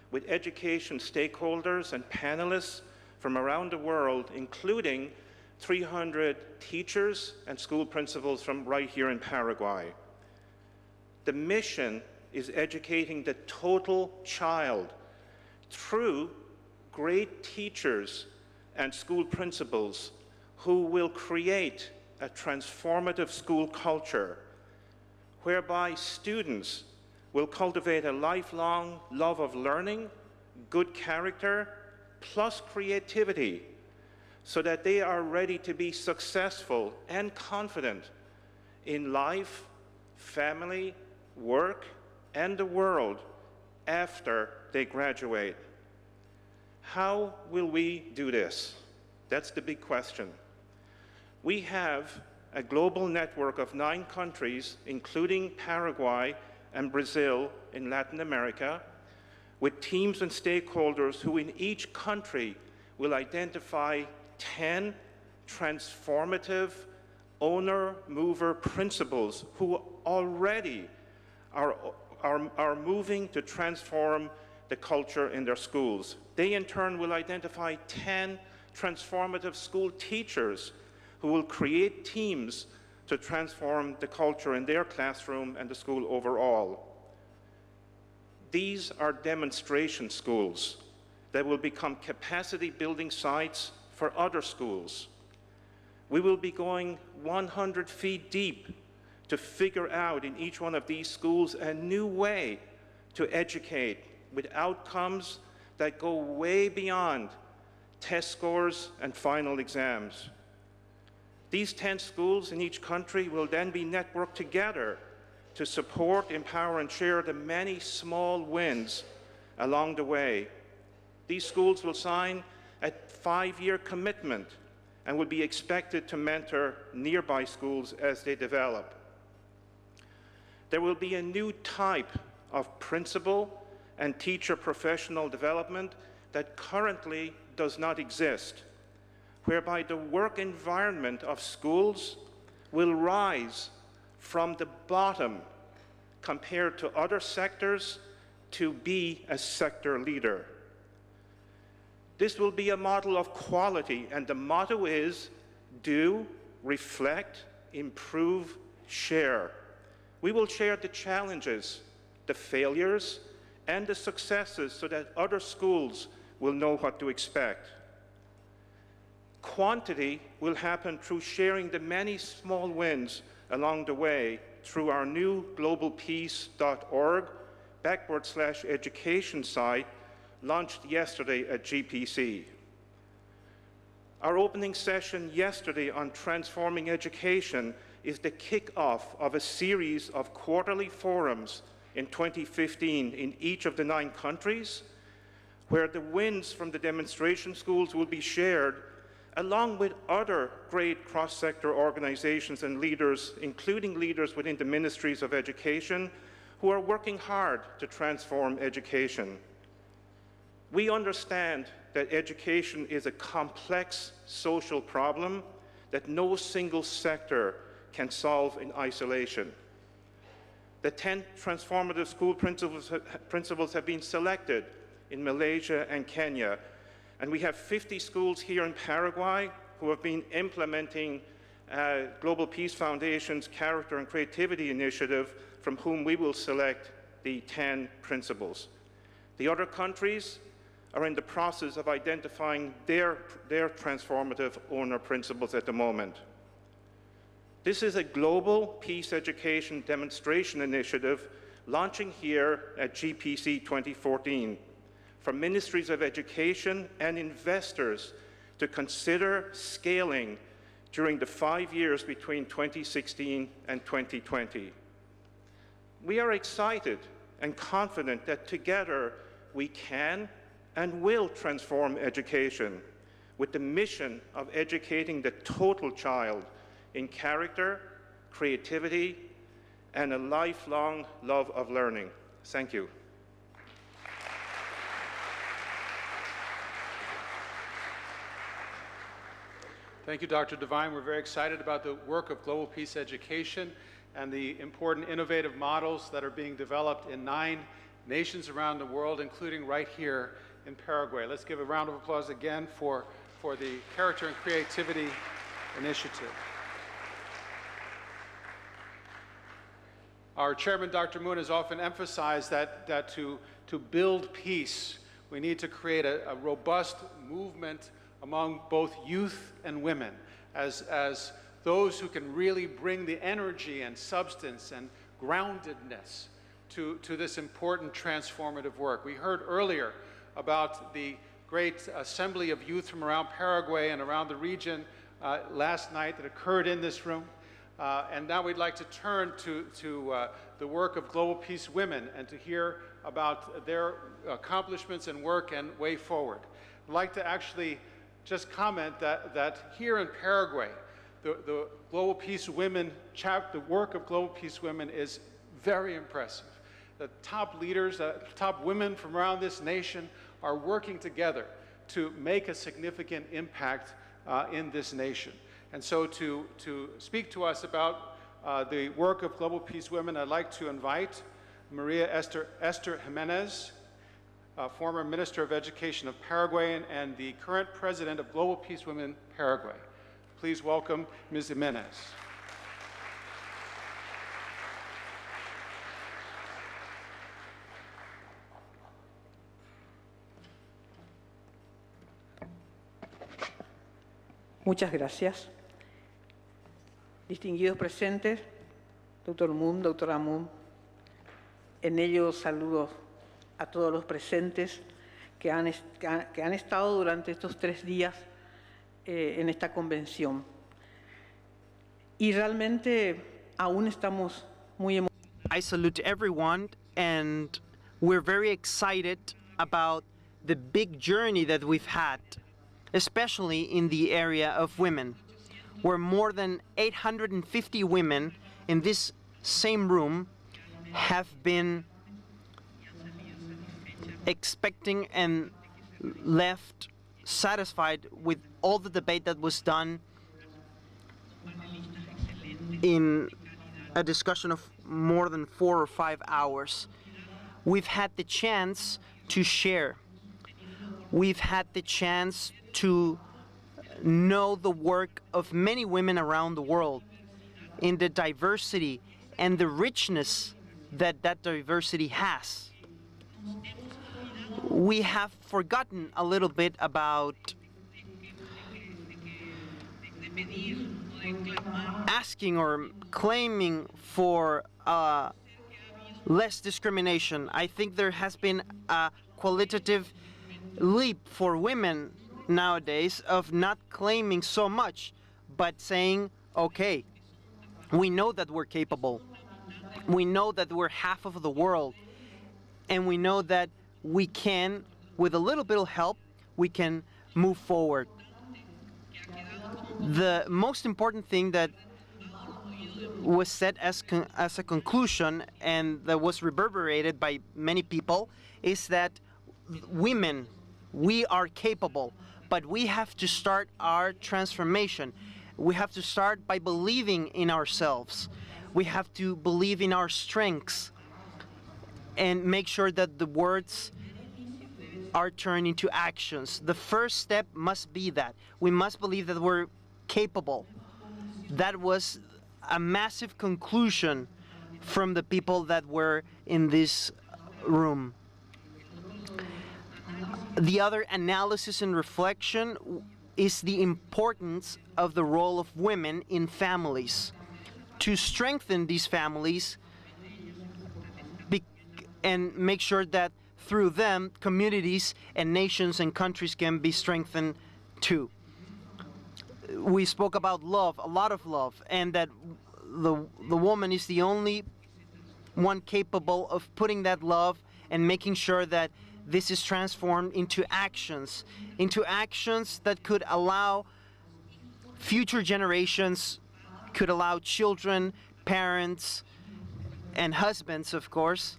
with education stakeholders and panelists from around the world, including 300 teachers and school principals from right here in Paraguay. The mission is educating the total child through great teachers and school principals who will create a transformative school culture whereby students will cultivate a lifelong love of learning, good character, plus creativity, so that they are ready to be successful and confident in life, family, work, and the world after they graduate. How will we do this? That's the big question. We have a global network of 9 countries, including Paraguay and Brazil in Latin America, with teams and stakeholders who in each country will identify 10 transformative owner-mover principles who already are moving to transform the culture in their schools. They in turn will identify 10 transformative school teachers who will create teams to transform the culture in their classroom and the school overall. These are demonstration schools that will become capacity building sites for other schools. We will be going 100 feet deep to figure out in each one of these schools a new way to educate with outcomes that go way beyond test scores and final exams. These 10 schools in each country will then be networked together to support, empower, and share the many small wins along the way. These schools will sign a 5-year commitment and will be expected to mentor nearby schools as they develop. There will be a new type of principal and teacher professional development that currently does not exist, whereby the work environment of schools will rise from the bottom compared to other sectors to be a sector leader. This will be a model of quality, and the motto is do, reflect, improve, share. We will share the challenges, the failures, and the successes so that other schools will know what to expect. Quantity will happen through sharing the many small wins along the way through our new globalpeace.org /education site launched yesterday at GPC. Our opening session yesterday on transforming education is the kickoff of a series of quarterly forums in 2015 in each of the 9 countries, where the wins from the demonstration schools will be shared along with other great cross-sector organizations and leaders, including leaders within the ministries of education, who are working hard to transform education. We understand that education is a complex social problem that no single sector can solve in isolation. The 10 transformative school principles have been selected in Malaysia and Kenya, and we have 50 schools here in Paraguay who have been implementing Global Peace Foundation's Character and Creativity Initiative, from whom we will select the 10 principles. The other countries are in the process of identifying their transformative owner principles at the moment. This is a global peace education demonstration initiative launching here at GPC 2014 for ministries of education and investors to consider scaling during the 5 years between 2016 and 2020. We are excited and confident that together we can and will transform education with the mission of educating the total child in character, creativity, and a lifelong love of learning. Thank you. Thank you, Dr. Devine. We're very excited about the work of Global Peace Education and the important innovative models that are being developed in 9 nations around the world, including right here in Paraguay. Let's give a round of applause again for the Character and Creativity Initiative. Our chairman, Dr. Moon, has often emphasized that to build peace, we need to create a robust movement among both youth and women as those who can really bring the energy and substance and groundedness to this important transformative work. We heard earlier about the great assembly of youth from around Paraguay and around the region last night that occurred in this room. And now we'd like to turn to the work of Global Peace Women and to hear about their accomplishments and work and way forward. I'd like to actually just comment that here in Paraguay, the Global Peace Women the work of Global Peace Women is very impressive. The top leaders, top women from around this nation are working together to make a significant impact in this nation. And so to speak to us about the work of Global Peace Women, I'd like to invite Maria Esther Jimenez, former Minister of Education of Paraguay and the current President of Global Peace Women Paraguay. Please welcome Ms. Jimenez. Muchas gracias. Distinguidos presentes, doctor Moon, doctora Moon, en ello saludo a todos los presentes que han estado durante estos 3 días en esta convención. Y realmente aún estamos muy emocionados. I salute everyone, and we're very excited about the big journey that we've had, especially in the area of women, where more than 850 women in this same room have been expecting and left satisfied with all the debate that was done in a discussion of more than 4 or 5 hours. We've had the chance to share. We've had the chance to know the work of many women around the world in the diversity and the richness that that diversity has. We have forgotten a little bit about asking or claiming for less discrimination. I think there has been a qualitative leap for women nowadays of not claiming so much, but saying, okay, we know that we're capable. We know that we're half of the world. And we know that we can, with a little bit of help, we can move forward. The most important thing that was said as a conclusion and that was reverberated by many people is that women, we are capable, but we have to start our transformation. We have to start by believing in ourselves. We have to believe in our strengths and make sure that the words are turned into actions. The first step must be that. We must believe that we're capable. That was a massive conclusion from the people that were in this room. The other analysis and reflection is the importance of the role of women in families. To strengthen these families and make sure that through them, communities and nations and countries can be strengthened too. We spoke about love, a lot of love, and that the woman is the only one capable of putting that love and making sure that this is transformed into actions that could allow future generations, could allow children, parents, and husbands, of course,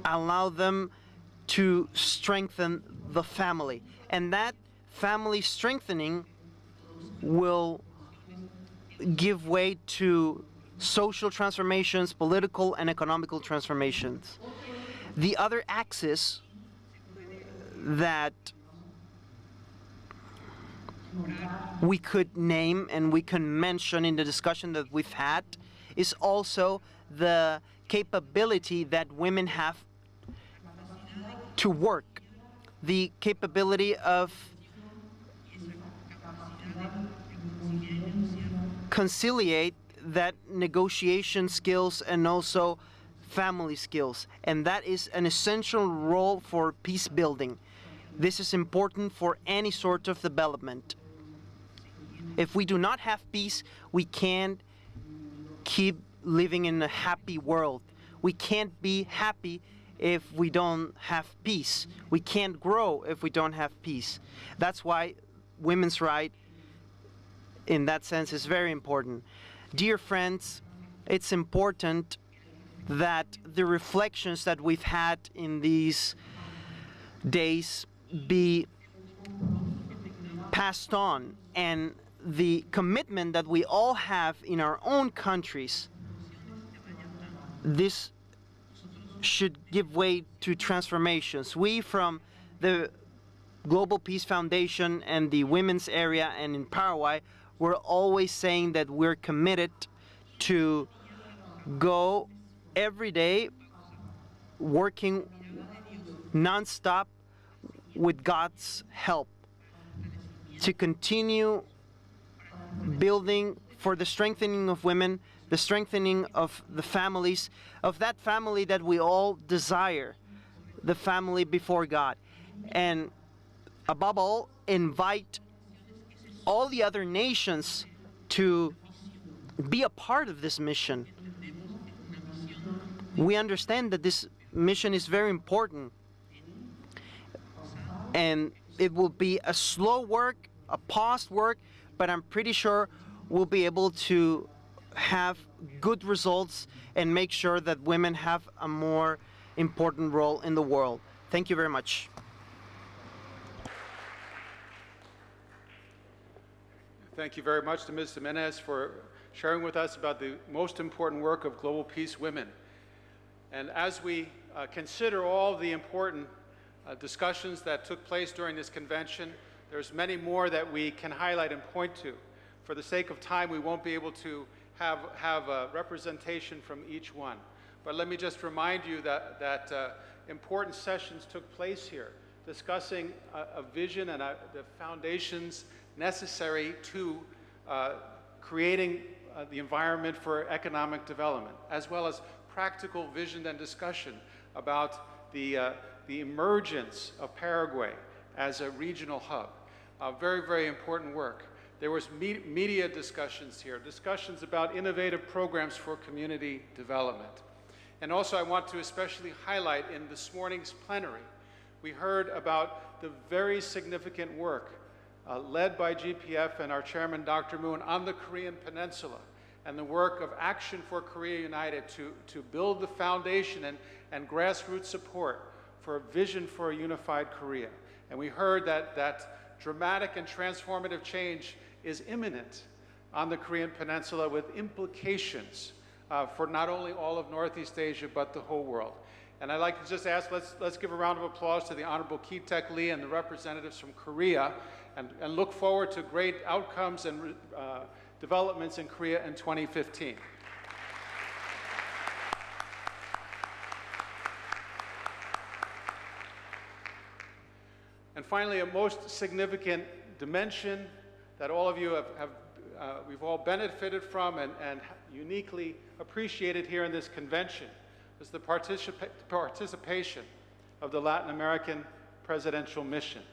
allow them to strengthen the family. And that family strengthening will give way to social transformations, political and economical transformations. The other axis that we could name and we can mention in the discussion that we've had is also the capability that women have to work, the capability of conciliate that negotiation skills and also family skills. And that is an essential role for peace building. This is important for any sort of development. If we do not have peace, we can't keep living in a happy world. We can't be happy if we don't have peace. We can't grow if we don't have peace. That's why women's rights, in that sense, is very important. Dear friends, it's important that the reflections that we've had in these days be passed on, and the commitment that we all have in our own countries, this should give way to transformations. We from the Global Peace Foundation and the women's area and in Paraguay, we're always saying that we're committed to go every day working non-stop with God's help to continue building for the strengthening of women, the strengthening of the families, of that family that we all desire, the family before God. And above all, invite all the other nations to be a part of this mission. We understand that this mission is very important, and it will be a slow work, a paused work, but I'm pretty sure we'll be able to have good results and make sure that women have a more important role in the world. Thank you very much. Thank you very much to Ms. Jimenez for sharing with us about the most important work of Global Peace Women. And as we consider all the important discussions that took place during this convention, there's many more that we can highlight and point to. For the sake of time, we won't be able to have a representation from each one. But let me just remind you that important sessions took place here, discussing a vision and the foundations necessary to creating the environment for economic development, as well as practical vision and discussion about the emergence of Paraguay as a regional hub. Very, very important work. There was media discussions here, discussions about innovative programs for community development. And also I want to especially highlight in this morning's plenary, we heard about the very significant work led by GPF and our chairman, Dr. Moon, on the Korean Peninsula, and the work of Action for Korea United to build the foundation and grassroots support for a vision for a unified Korea. And we heard that dramatic and transformative change is imminent on the Korean Peninsula, with implications for not only all of Northeast Asia, but the whole world. And I'd like to just ask, let's give a round of applause to the Honorable Ki-taek Lee and the representatives from Korea, and look forward to great outcomes and developments in Korea in 2015. And finally, a most significant dimension that all of you we've all benefited from and uniquely appreciated here in this convention is the participation of the Latin American Presidential Mission.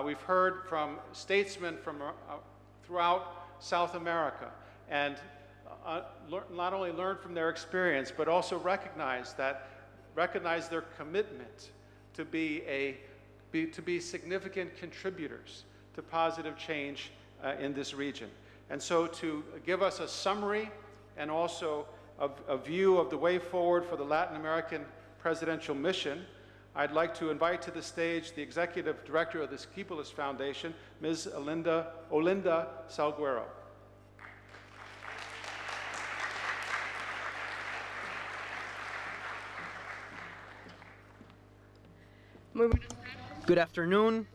We've heard from statesmen from throughout South America, and not only learn from their experience, but also recognize their commitment to be significant contributors to positive change in this region. And so to give us a summary and also a view of the way forward for the Latin American Presidential Mission, I'd like to invite to the stage the Executive Director of the Esquipulas Foundation, Ms. Olinda Salguero. Good afternoon.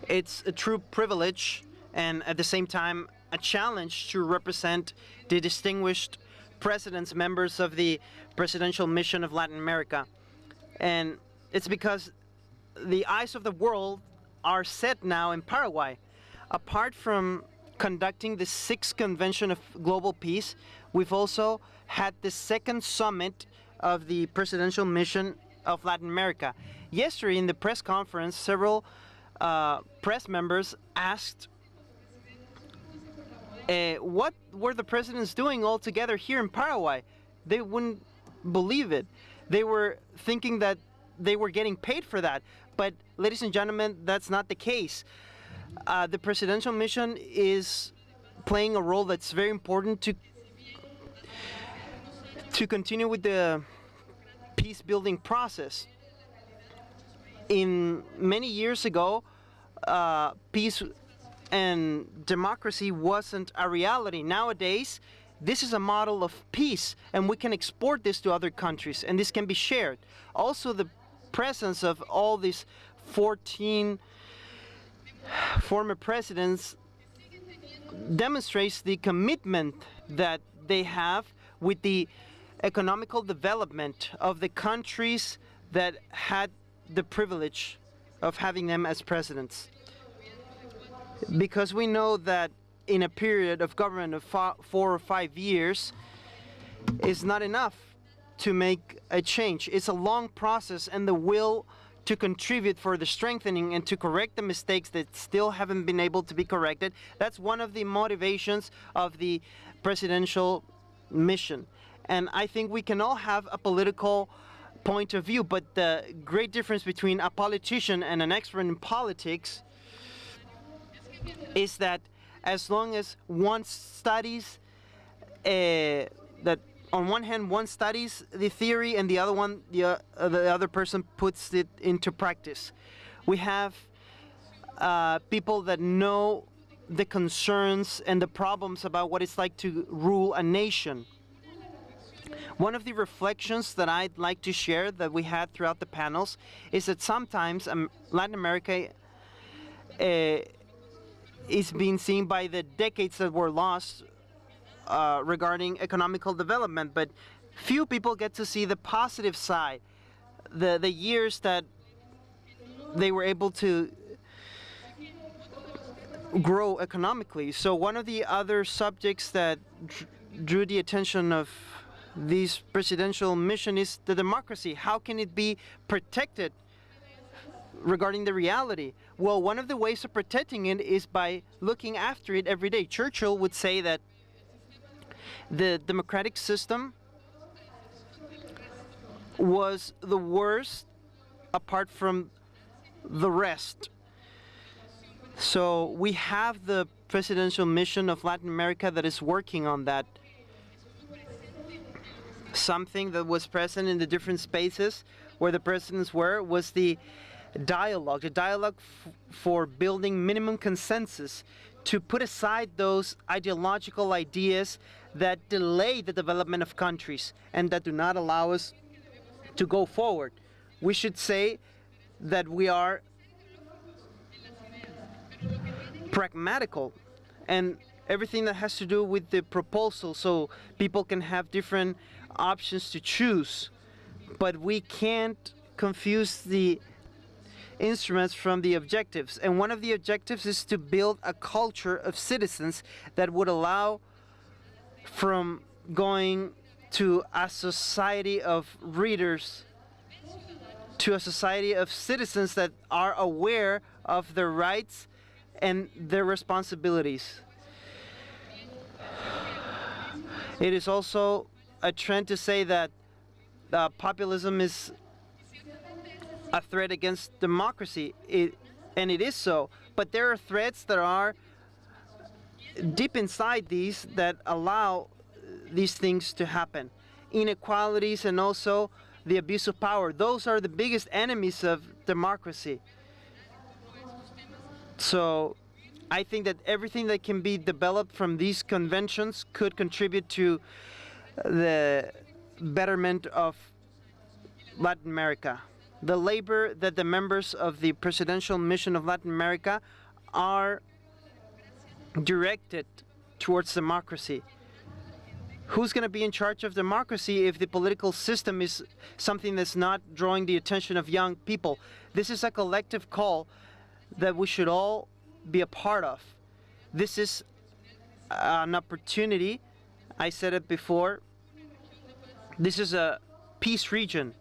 It's a true privilege and at the same time a challenge to represent the distinguished presidents, members of the Presidential Mission of Latin America. And it's because the eyes of the world are set now in Paraguay. Apart from conducting the 6th Convention of Global Peace, we've also had the 2nd Summit of the Presidential Mission of Latin America. Yesterday in the press conference, several press members asked what were the presidents doing all together here in Paraguay. They wouldn't believe it. They were thinking that they were getting paid for that. But ladies and gentlemen, that's not the case. The presidential mission is playing a role that's very important to continue with the peace building process. In many years ago, peace and democracy wasn't a reality. Nowadays, this is a model of peace, and we can export this to other countries, and this can be shared. Also, the presence of all these 14 former presidents demonstrates the commitment that they have with the economical development of the countries that had the privilege of having them as presidents. Because we know that in a period of government of 4 or 5 years is not enough to make a change. It's a long process, and the will to contribute for the strengthening and to correct the mistakes that still haven't been able to be corrected, that's one of the motivations of the presidential mission. And I think we can all have a political point of view, but the great difference between a politician and an expert in politics is that as long as one studies, that on one hand one studies the theory and the other person puts it into practice. We have people that know the concerns and the problems about what it's like to rule a nation. One of the reflections that I'd like to share that we had throughout the panels is that sometimes Latin America is being seen by the decades that were lost regarding economical development, but few people get to see the positive side, the years that they were able to grow economically. So one of the other subjects that drew the attention of this presidential mission is the democracy. How can it be protected regarding the reality? Well, one of the ways of protecting it is by looking after it every day. Churchill would say that the democratic system was the worst apart from the rest. So we have the presidential mission of Latin America that is working on that. Something that was present in the different spaces where the presidents were was the dialogue for building minimum consensus, to put aside those ideological ideas that delay the development of countries and that do not allow us to go forward. We should say that we are pragmatical, and everything that has to do with the proposal, so people can have different options to choose, but we can't confuse the instruments from the objectives. And one of the objectives is to build a culture of citizens that would allow from going to a society of readers to a society of citizens that are aware of their rights and their responsibilities. It is also a trend to say that populism is a threat against democracy, and it is so, but there are threats that are deep inside these that allow these things to happen. Inequalities and also the abuse of power. Those are the biggest enemies of democracy. So I think that everything that can be developed from these conventions could contribute to the betterment of Latin America. The labor that the members of the presidential mission of Latin America are directed towards democracy. Who's going to be in charge of democracy if the political system is something that's not drawing the attention of young people? This is a collective call that we should all be a part of. This is an opportunity. I said it before. This is a peace region,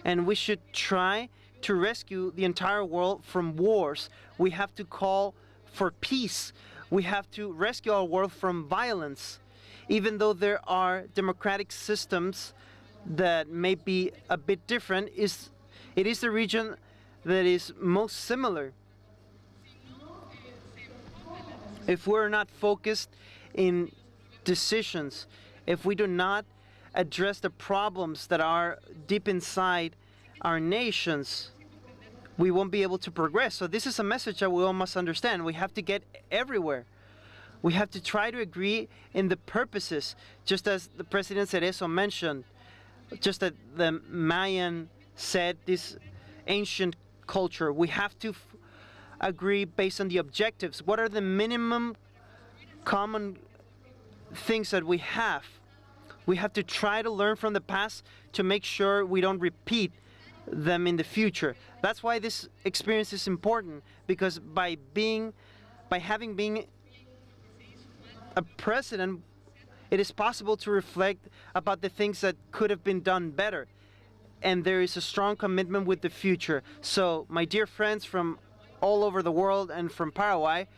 and we should try to rescue the entire world from wars. We have to call for peace. We have to rescue our world from violence. Even though there are democratic systems that may be a bit different, it is the region that is most similar. If we're not focused in decisions, if we do not address the problems that are deep inside our nations, we won't be able to progress. So this is a message that we all must understand. We have to get everywhere. We have to try to agree in the purposes, just as the President Cerezo mentioned, just as the Mayan said, this ancient culture. We have to agree based on the objectives. What are the minimum common things that we have? We have to try to learn from the past to make sure we don't repeat them in the future. That's why this experience is important, because by having been a president, it is possible to reflect about the things that could have been done better. And there is a strong commitment with the future. So, my dear friends from all over the world and from Paraguay,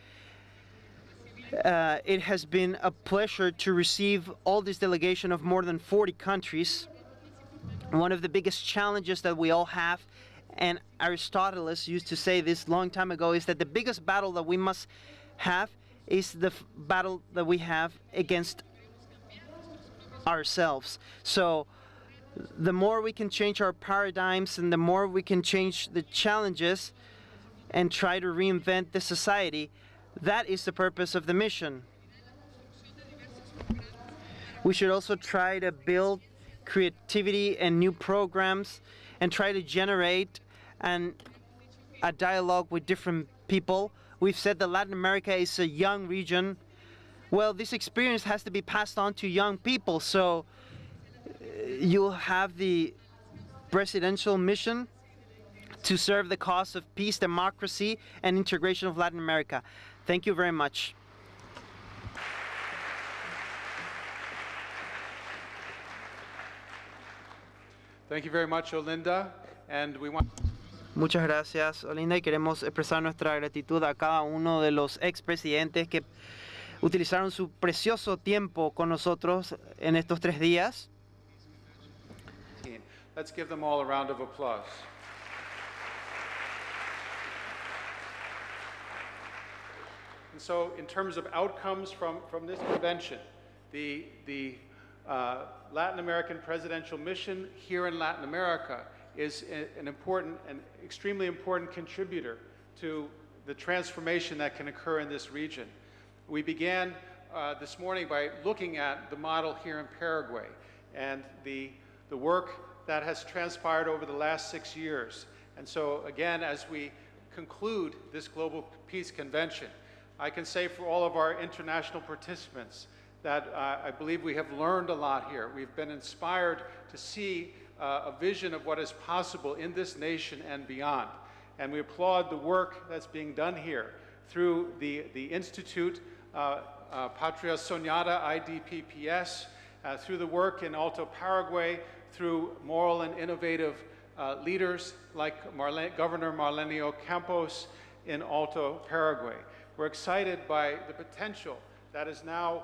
it has been a pleasure to receive all this delegation of more than 40 countries. One of the biggest challenges that we all have, and Aristotle used to say this long time ago, is that the biggest battle that we must have is the battle that we have against ourselves. So the more we can change our paradigms and the more we can change the challenges and try to reinvent the society, that is the purpose of the mission. We should also try to build creativity and new programs and try to generate a dialogue with different people. We've said that Latin America is a young region. Well, this experience has to be passed on to young people, so you'll have the presidential mission to serve the cause of peace, democracy, and integration of Latin America. Thank you very much. Thank you very much, Olinda. And we want Muchas gracias, Olinda, y queremos expresar nuestra gratitud a cada uno de los expresidentes que utilizaron su precioso tiempo con nosotros en estos 3 días. Let's give them all a round of applause. And so, in terms of outcomes from this convention, the Latin American presidential mission here in Latin America is an important and extremely important contributor to the transformation that can occur in this region. We began this morning by looking at the model here in Paraguay and the work that has transpired over the last 6 years. And so again, as we conclude this Global Peace Convention, I can say for all of our international participants that I believe we have learned a lot here. We've been inspired to see a vision of what is possible in this nation and beyond. And we applaud the work that's being done here through the Institute Patria Soñada, IDPPS, through the work in Alto Paraguay, through moral and innovative leaders like Governor Marlenio Campos in Alto Paraguay. We're excited by the potential that is now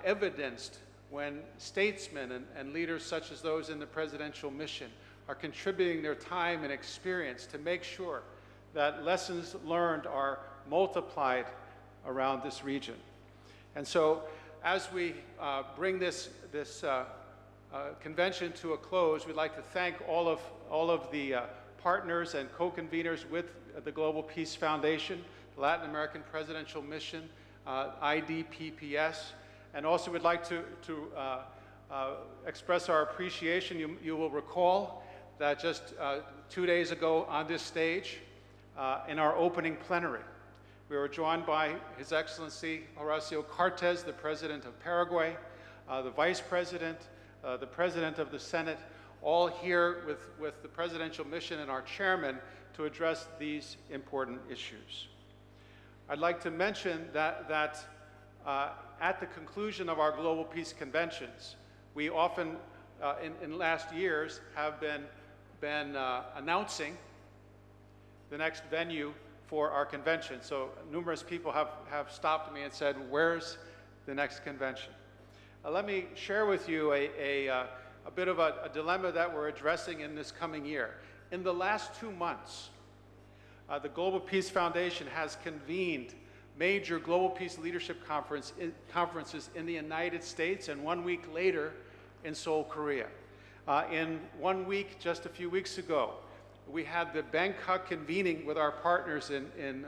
evidenced when statesmen and leaders such as those in the presidential mission are contributing their time and experience to make sure that lessons learned are multiplied around this region. And so as we bring this convention to a close, we'd like to thank all of the partners and co-conveners with the Global Peace Foundation, the Latin American Presidential Mission, IDPPS, and also we'd like to express our appreciation. You will recall that just 2 days ago on this stage, in our opening plenary, we were joined by His Excellency Horacio Cartes, the President of Paraguay, the Vice President, the President of the Senate, all here with the Presidential Mission and our Chairman to address these important issues. I'd like to mention that at the conclusion of our Global Peace Conventions, we often, in last years, have been announcing the next venue for our convention. So numerous people have stopped me and said, where's the next convention? Let me share with you a bit of a dilemma that we're addressing in this coming year. In the last 2 months, the Global Peace Foundation has convened major Global Peace Leadership conferences in the United States, and 1 week later in Seoul, Korea. In 1 week, just a few weeks ago, we had the Bangkok convening with our partners in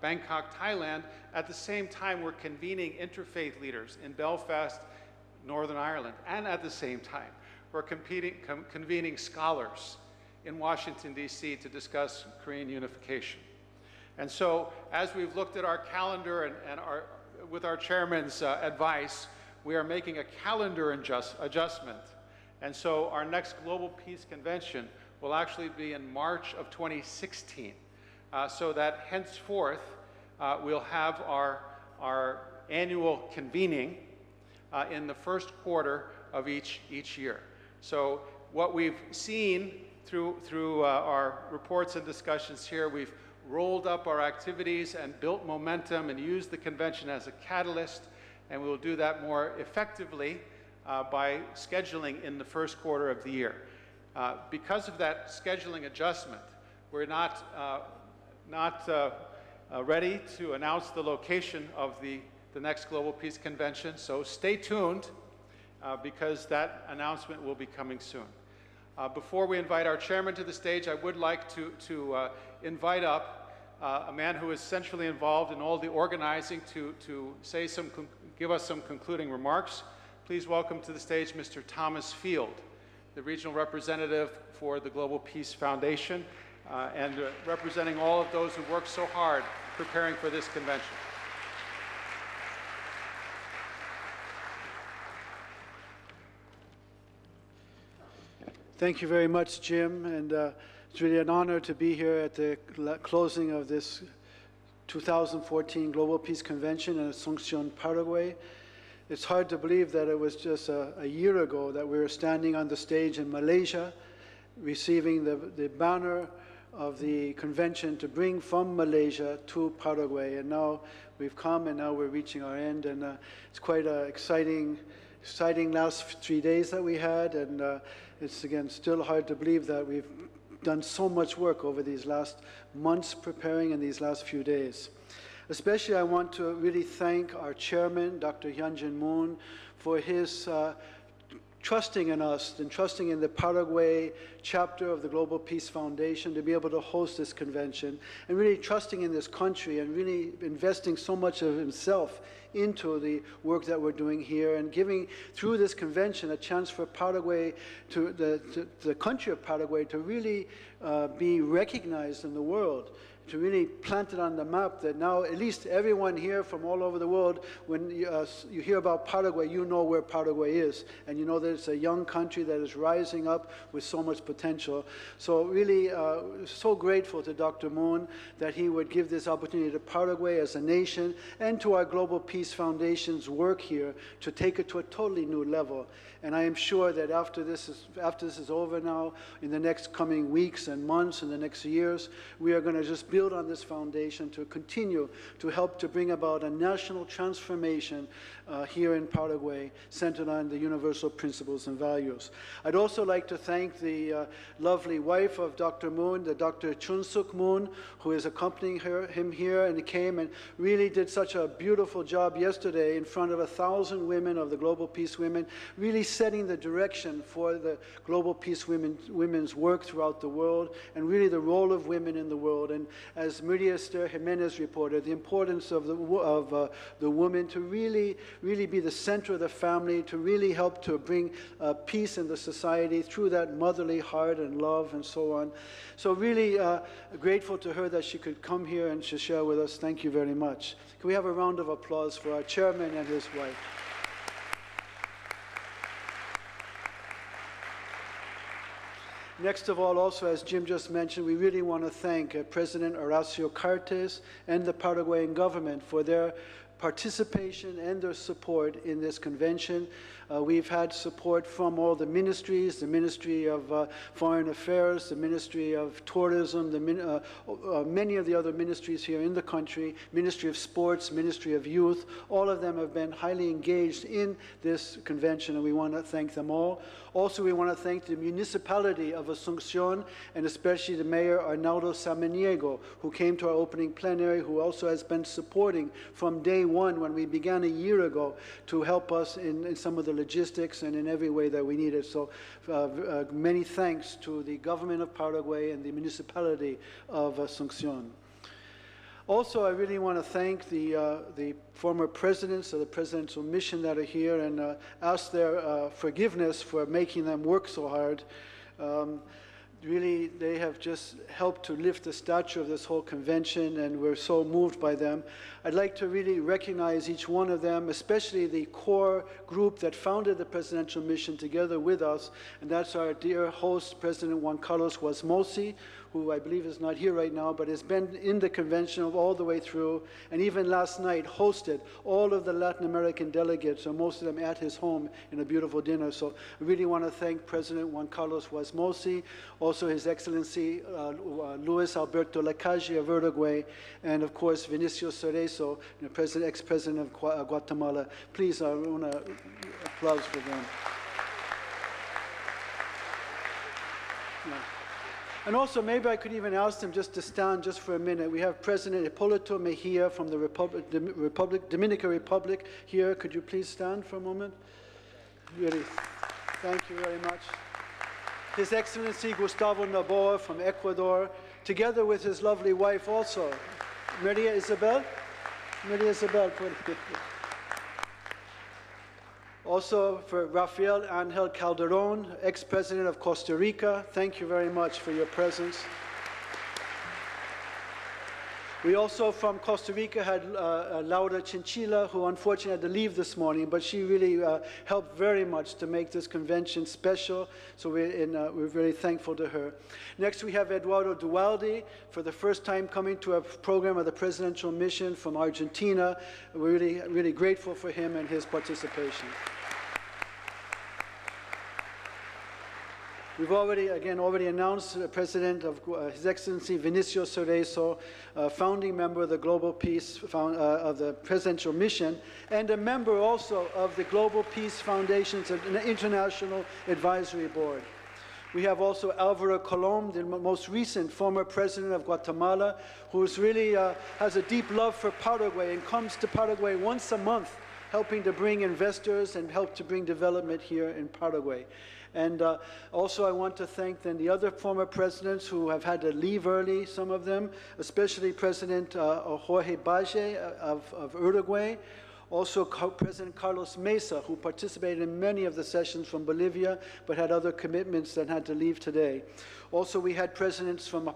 Bangkok, Thailand. At the same time, we're convening interfaith leaders in Belfast, Northern Ireland. And at the same time, we're convening scholars in Washington, D.C. to discuss Korean unification. And so, as we've looked at our calendar and with our chairman's advice, we are making a calendar adjustment. And so our next Global Peace Convention will actually be in March of 2016, so that henceforth we'll have our annual convening in the first quarter of each year. So what we've seen through our reports and discussions here, we've rolled up our activities and built momentum and used the convention as a catalyst, and we will do that more effectively by scheduling in the first quarter of the year. Because of that scheduling adjustment, we're not ready to announce the location of the next Global Peace Convention, so stay tuned because that announcement will be coming soon. Before we invite our chairman to the stage, I would like to invite up a man who is centrally involved in all the organizing to give us some concluding remarks. Please welcome to the stage Mr. Thomas Field, the regional representative for the Global Peace Foundation, and representing all of those who worked so hard preparing for this convention. Thank you very much, Jim, and it's really an honor to be here at the closing of this 2014 Global Peace Convention in Asunción, Paraguay. It's hard to believe that it was just a year ago that we were standing on the stage in Malaysia, receiving the banner of the convention to bring from Malaysia to Paraguay. And now we've come, and now we're reaching our end, and it's quite an exciting last 3 days that we had, and it's again still hard to believe that we've done so much work over these last months preparing and these last few days. Especially I want to really thank our chairman, Dr. Hyun, for his trusting in us and trusting in the Paraguay chapter of the Global Peace Foundation to be able to host this convention, and really trusting in this country and really investing so much of himself into the work that we're doing here, and giving through this convention a chance for Paraguay, the country of Paraguay, to really be recognized in the world, to really plant it on the map, that now at least everyone here from all over the world, when you hear about Paraguay, you know where Paraguay is, and you know that it's a young country that is rising up with so much potential. So really so grateful to Dr. Moon that he would give this opportunity to Paraguay as a nation and to our Global Peace Foundation's work here to take it to a totally new level. And I am sure that after this is over now, in the next coming weeks and months and the next years, we are going to just build on this foundation to continue to help to bring about a national transformation here in Paraguay, centered on the universal principles and values. I'd also like to thank the lovely wife of Dr. Moon, the Dr. Chun-Suk Moon, who is accompanying him here, and came and really did such a beautiful job yesterday in front of 1,000 women of the Global Peace Women, really setting the direction for the Global Peace Women's work throughout the world, and really the role of women in the world. And as Maria Esther Jimenez reported, the importance of the woman to really be the center of the family, to really help to bring peace in the society through that motherly heart and love and so on. So really grateful to her that she could come here and to share with us. Thank you very much. Can we have a round of applause for our chairman and his wife? Next of all, also, as Jim just mentioned, we really want to thank President Horacio Cartes and the Paraguayan government for their participation and their support in this convention. We've had support from all the ministries, the Ministry of Foreign Affairs, the Ministry of Tourism, many of the other ministries here in the country, Ministry of Sports, Ministry of Youth. All of them have been highly engaged in this convention, and we want to thank them all. Also, we want to thank the municipality of Asunción, and especially the Mayor Arnaldo Samaniego, who came to our opening plenary, who also has been supporting from day one when we began a year ago to help us in some of the logistics and in every way that we needed. So many thanks to the government of Paraguay and the municipality of Asunción. Also, I really want to thank the former presidents of the presidential mission that are here and ask their forgiveness for making them work so hard. Really, they have just helped to lift the stature of this whole convention, and we're so moved by them. I'd like to really recognize each one of them, especially the core group that founded the presidential mission together with us, and that's our dear host, President Juan Carlos Wasmosi, who I believe is not here right now, but has been in the convention all the way through, and even last night hosted all of the Latin American delegates, or most of them at his home in a beautiful dinner. So I really want to thank President Juan Carlos Wasmosi, also His Excellency Luis Alberto Lacalle of Uruguay, and of course Vinicio Cerezo, ex-president of Guatemala. Please, I want to applause for them. Yeah. And also, maybe I could even ask them just to stand just for a minute. We have President Hipólito Mejia from the Dominican Republic here. Could you please stand for a moment? Really, thank you very much. His Excellency Gustavo Noboa from Ecuador, together with his lovely wife also, Maria Isabel. Maria Isabel. Also for Rafael Angel Calderon, ex-president of Costa Rica, thank you very much for your presence. We also from Costa Rica had Laura Chinchilla, who unfortunately had to leave this morning, but she really helped very much to make this convention special, so we're very thankful to her. Next we have Eduardo Dualde, for the first time coming to a program of the presidential mission from Argentina. We're really grateful for him and his participation. We've already announced the President of His Excellency Vinicio Cerezo, founding member of the Global Peace of the Presidential Mission, and a member also of the Global Peace Foundation's International Advisory Board. We have also Alvaro Colom, the most recent former president of Guatemala, who's really has a deep love for Paraguay and comes to Paraguay once a month, helping to bring investors and help to bring development here in Paraguay. And also I want to thank then the other former presidents who have had to leave early, some of them, especially President Jorge Baje of Uruguay, also President Carlos Mesa, who participated in many of the sessions from Bolivia, but had other commitments that had to leave today. Also, we had presidents from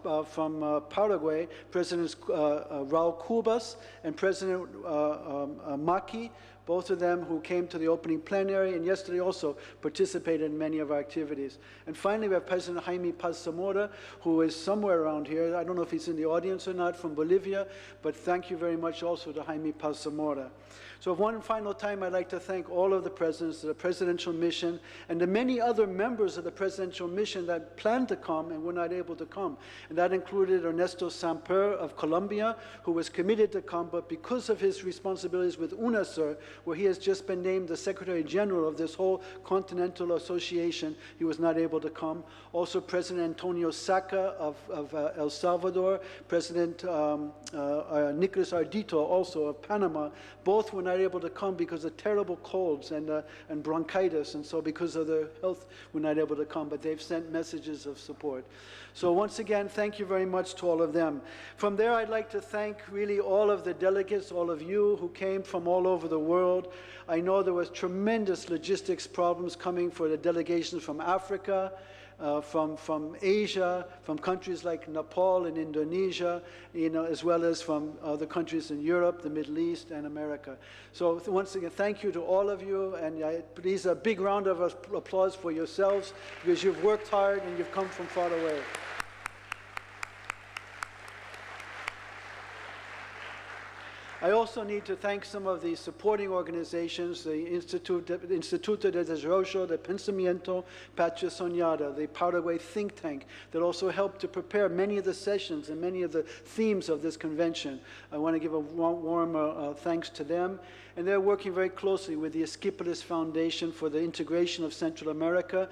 Paraguay, Presidents Raul Cubas and President Maki, both of them who came to the opening plenary and yesterday also participated in many of our activities. And finally, we have President Jaime Paz Zamora, who is somewhere around here. I don't know if he's in the audience or not, from Bolivia, but thank you very much also to Jaime Paz Zamora. So one final time, I'd like to thank all of the presidents of the presidential mission and the many other members of the presidential mission that planned to come and were not able to come. And that included Ernesto Samper of Colombia, who was committed to come, but because of his responsibilities with UNASUR, where he has just been named the Secretary General of this whole continental association, he was not able to come. Also President Antonio Saca of El Salvador, President Nicolas Ardito also of Panama, both were not able to come because of terrible colds and bronchitis, and so because of their health were not able to come, but they've sent messages of support. So once again, thank you very much to all of them. From there, I'd like to thank really all of the delegates, all of you who came from all over the world. I know there was tremendous logistics problems coming for the delegations from Africa, from Asia, from countries like Nepal and Indonesia, as well as from the countries in Europe, the Middle East, and America. So once again, thank you to all of you, and please a big round of applause for yourselves, because you've worked hard and you've come from far away. I also need to thank some of the supporting organizations, the Instituto de Desarrollo de Pensamiento Patria Soñada, the Paraguay think tank, that also helped to prepare many of the sessions and many of the themes of this convention. I want to give a warm thanks to them. And they're working very closely with the Esquipulas Foundation for the Integration of Central America,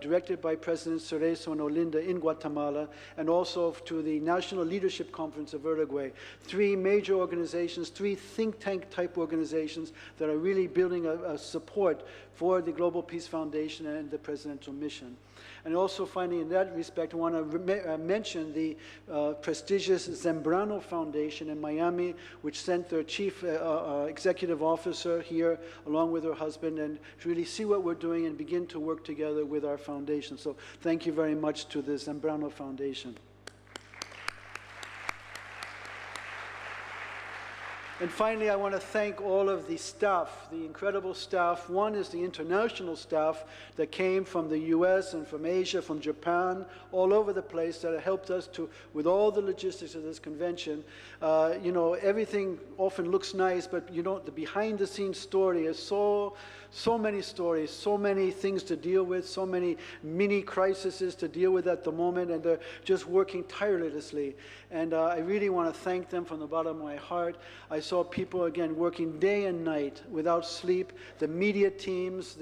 directed by President Cerezo and Olinda in Guatemala, and also to the National Leadership Conference of Uruguay. Three major organizations, three think tank type organizations that are really building a support for the Global Peace Foundation and the Presidential Mission. And also finally, in that respect, I want to mention the prestigious Zambrano Foundation in Miami, which sent their chief executive officer here along with her husband, and to really see what we're doing and begin to work together with our foundation. So thank you very much to the Zambrano Foundation. And finally, I want to thank all of the staff, the incredible staff. One is the international staff that came from the US and from Asia, from Japan, all over the place, that have helped us to, with all the logistics of this convention. You know, everything often looks nice, but you know, the behind-the-scenes story is so many stories, so many things to deal with, so many mini crises to deal with at the moment, and they're just working tirelessly. And I really want to thank them from the bottom of my heart. I saw people, again, working day and night without sleep, the media teams,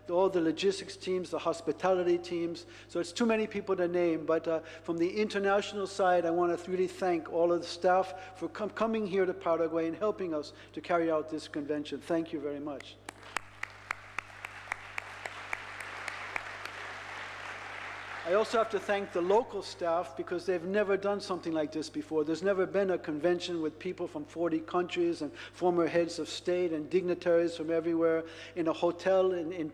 all the logistics teams, the hospitality teams. So it's too many people to name, but from the international side, I want to really thank all of the staff for coming here to Paraguay and helping us to carry out this convention. Thank you very much. I also have to thank the local staff because they've never done something like this before. There's never been a convention with people from 40 countries and former heads of state and dignitaries from everywhere in a hotel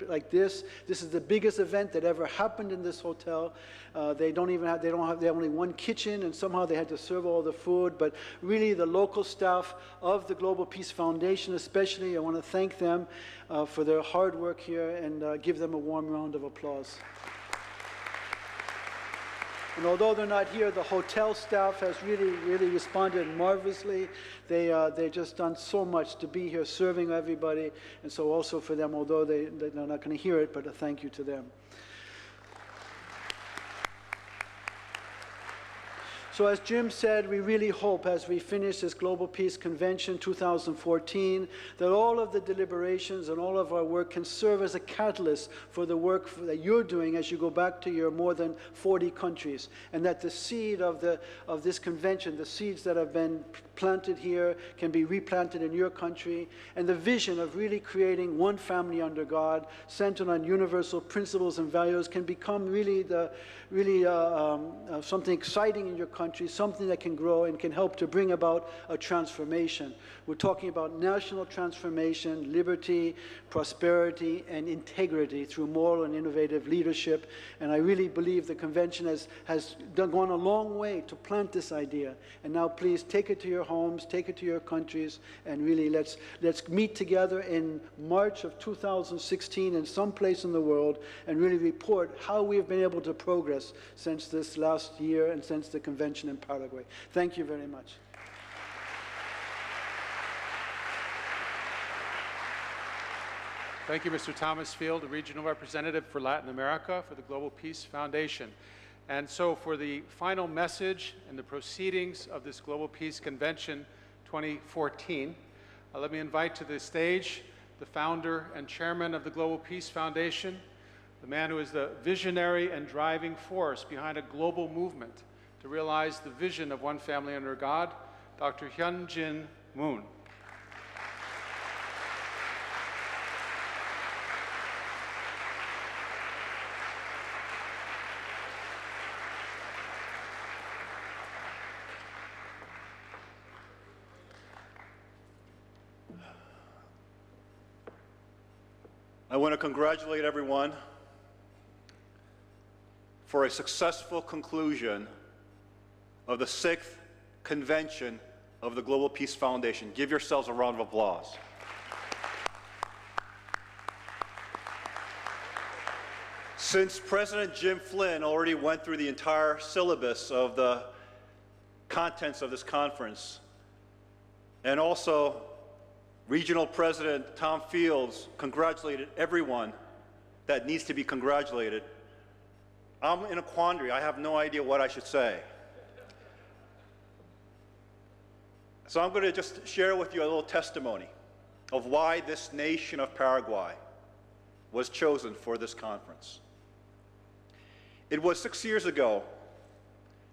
like this. This is the biggest event that ever happened in this hotel. They have only one kitchen, and somehow they had to serve all the food. But really, the local staff of the Global Peace Foundation, especially, I want to thank them for their hard work here and give them a warm round of applause. And although they're not here, the hotel staff has really responded marvelously. They've just done so much to be here serving everybody. And so also for them, although they're not going to hear it, but a thank you to them. So as Jim said, we really hope as we finish this Global Peace Convention 2014 that all of the deliberations and all of our work can serve as a catalyst for the work that you're doing as you go back to your more than 40 countries, and that the seed of this convention, the seeds that have been planted here, can be replanted in your country, and the vision of really creating one family under God, centered on universal principles and values, can become really something exciting in your country, something that can grow and can help to bring about a transformation. We're talking about national transformation, liberty, prosperity, and integrity through moral and innovative leadership. And I really believe the convention has gone a long way to plant this idea. And now please take it to your homes, take it to your countries, and really let's meet together in March of 2016 in some place in the world and really report how we've been able to progress since this last year and since the convention in Paraguay. Thank you very much. Thank you, Mr. Thomas Field, the Regional Representative for Latin America for the Global Peace Foundation. And so for the final message and the proceedings of this Global Peace Convention 2014, let me invite to the stage the founder and chairman of the Global Peace Foundation, the man who is the visionary and driving force behind a global movement to realize the vision of one family under God, Dr. Hyun Moon. I want to congratulate everyone for a successful conclusion of the 6th convention of the Global Peace Foundation. Give yourselves a round of applause. Since President Jim Flynn already went through the entire syllabus of the contents of this conference, And also, Regional President Tom Fields congratulated everyone that needs to be congratulated. I'm in a quandary. I have no idea what I should say. So I'm going to just share with you a little testimony of why this nation of Paraguay was chosen for this conference. It was 6 years ago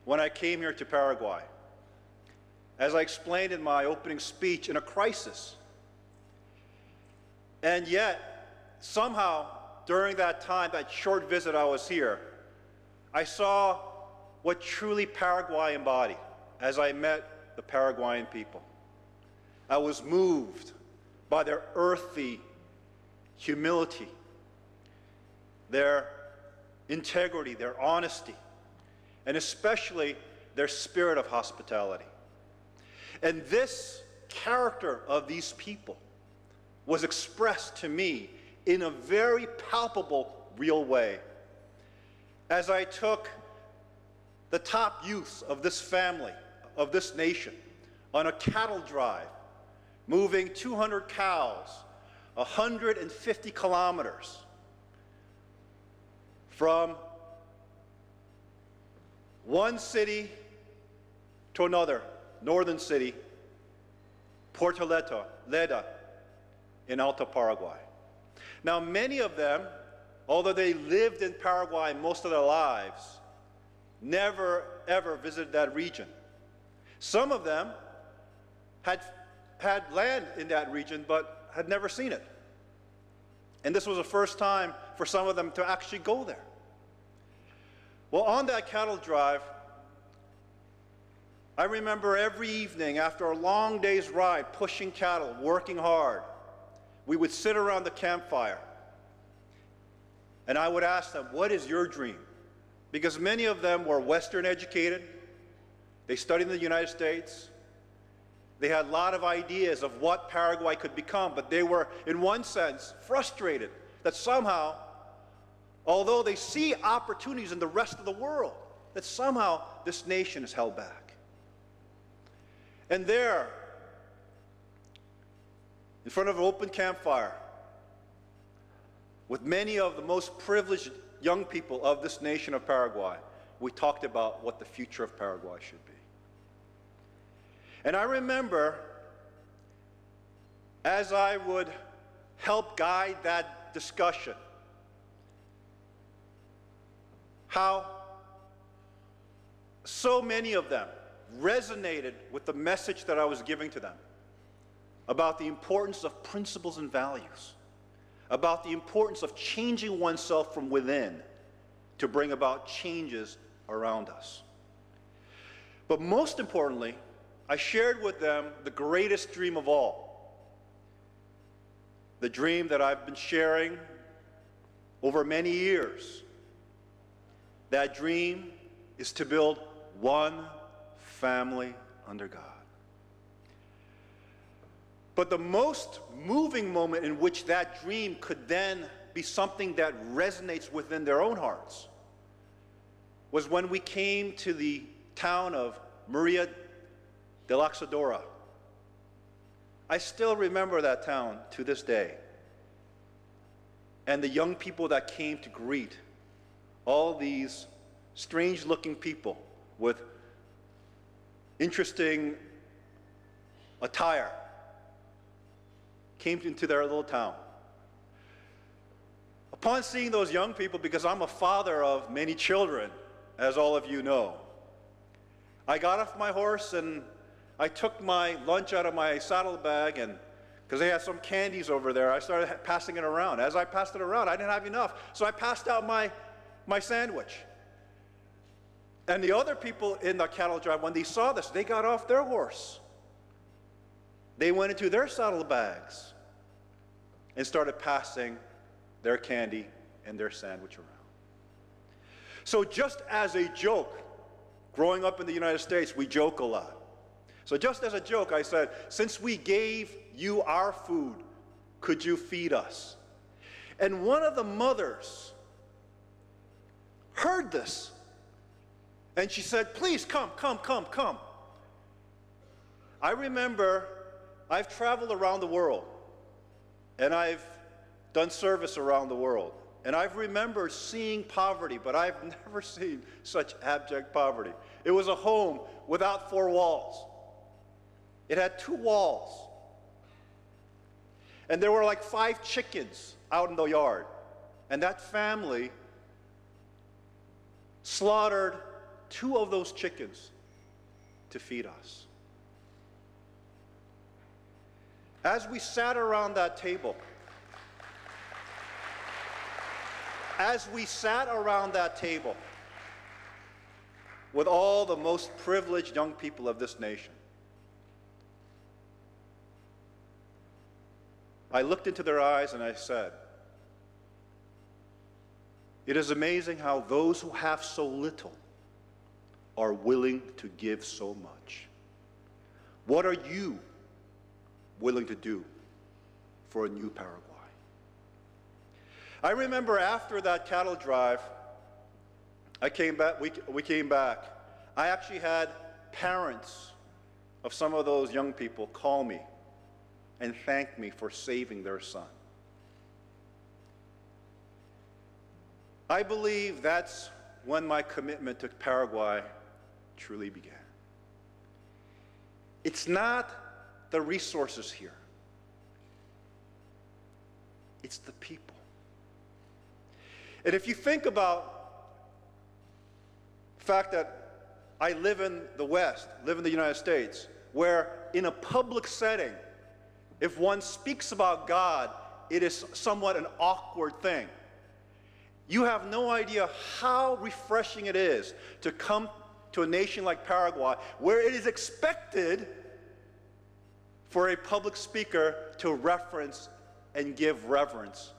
when I came here to Paraguay. As I explained in my opening speech, in a crisis. And yet, somehow, during that time, that short visit I was here, I saw what truly Paraguay embodied as I met the Paraguayan people. I was moved by their earthy humility, their integrity, their honesty, and especially their spirit of hospitality. And this character of these people was expressed to me in a very palpable, real way. As I took the top youth of this family, of this nation, on a cattle drive, moving 200 cows, 150 kilometers from one city to another, northern city, Puerto Leda, in Alto Paraguay. Now, many of them, although they lived in Paraguay most of their lives, never ever visited that region. Some of them had land in that region, but had never seen it. And this was the first time for some of them to actually go there. Well, on that cattle drive, I remember every evening after a long day's ride, pushing cattle, working hard, we would sit around the campfire and I would ask them, what is your dream? Because many of them were Western educated, they studied in the United States, they had a lot of ideas of what Paraguay could become, but they were, in one sense, frustrated that somehow, although they see opportunities in the rest of the world, that somehow this nation is held back. And there, in front of an open campfire, with many of the most privileged young people of this nation of Paraguay, we talked about what the future of Paraguay should be. And I remember, as I would help guide that discussion, how so many of them resonated with the message that I was giving to them about the importance of principles and values, about the importance of changing oneself from within to bring about changes around us. But most importantly, I shared with them the greatest dream of all, the dream that I've been sharing over many years. That dream is to build one family under God. But the most moving moment in which that dream could then be something that resonates within their own hearts was when we came to the town of Maria de la Auxadora. I still remember that town to this day. And the young people that came to greet all these strange-looking people with interesting attire came into their little town. Upon seeing those young people, because I'm a father of many children, as all of you know, I got off my horse and I took my lunch out of my saddlebag, and because they had some candies over there, I started passing it around. As I passed it around, I didn't have enough, so I passed out my sandwich. And the other people in the cattle drive, when they saw this, they got off their horse. They went into their saddlebags and started passing their candy and their sandwich around. So just as a joke, growing up in the United States, we joke a lot. So just as a joke, I said, since we gave you our food, could you feed us? And one of the mothers heard this, and she said, please come. I remember I've traveled around the world, and I've done service around the world, and I've remembered seeing poverty, but I've never seen such abject poverty. It was a home without 4 walls. It had 2 walls. And there were like 5 chickens out in the yard. And that family slaughtered 2 of those chickens to feed us. As we sat around that table, with all the most privileged young people of this nation, I looked into their eyes and I said, it is amazing how those who have so little are willing to give so much. What are you willing to do for a new Paraguay? I remember after that cattle drive, we came back. I actually had parents of some of those young people call me and thank me for saving their son. I believe that's when my commitment to Paraguay truly began. It's not the resources here. It's the people. And if you think about the fact that I live in the West, live in the United States, where in a public setting, if one speaks about God, it is somewhat an awkward thing. You have no idea how refreshing it is to come to a nation like Paraguay, where it is expected for a public speaker to reference and give reverence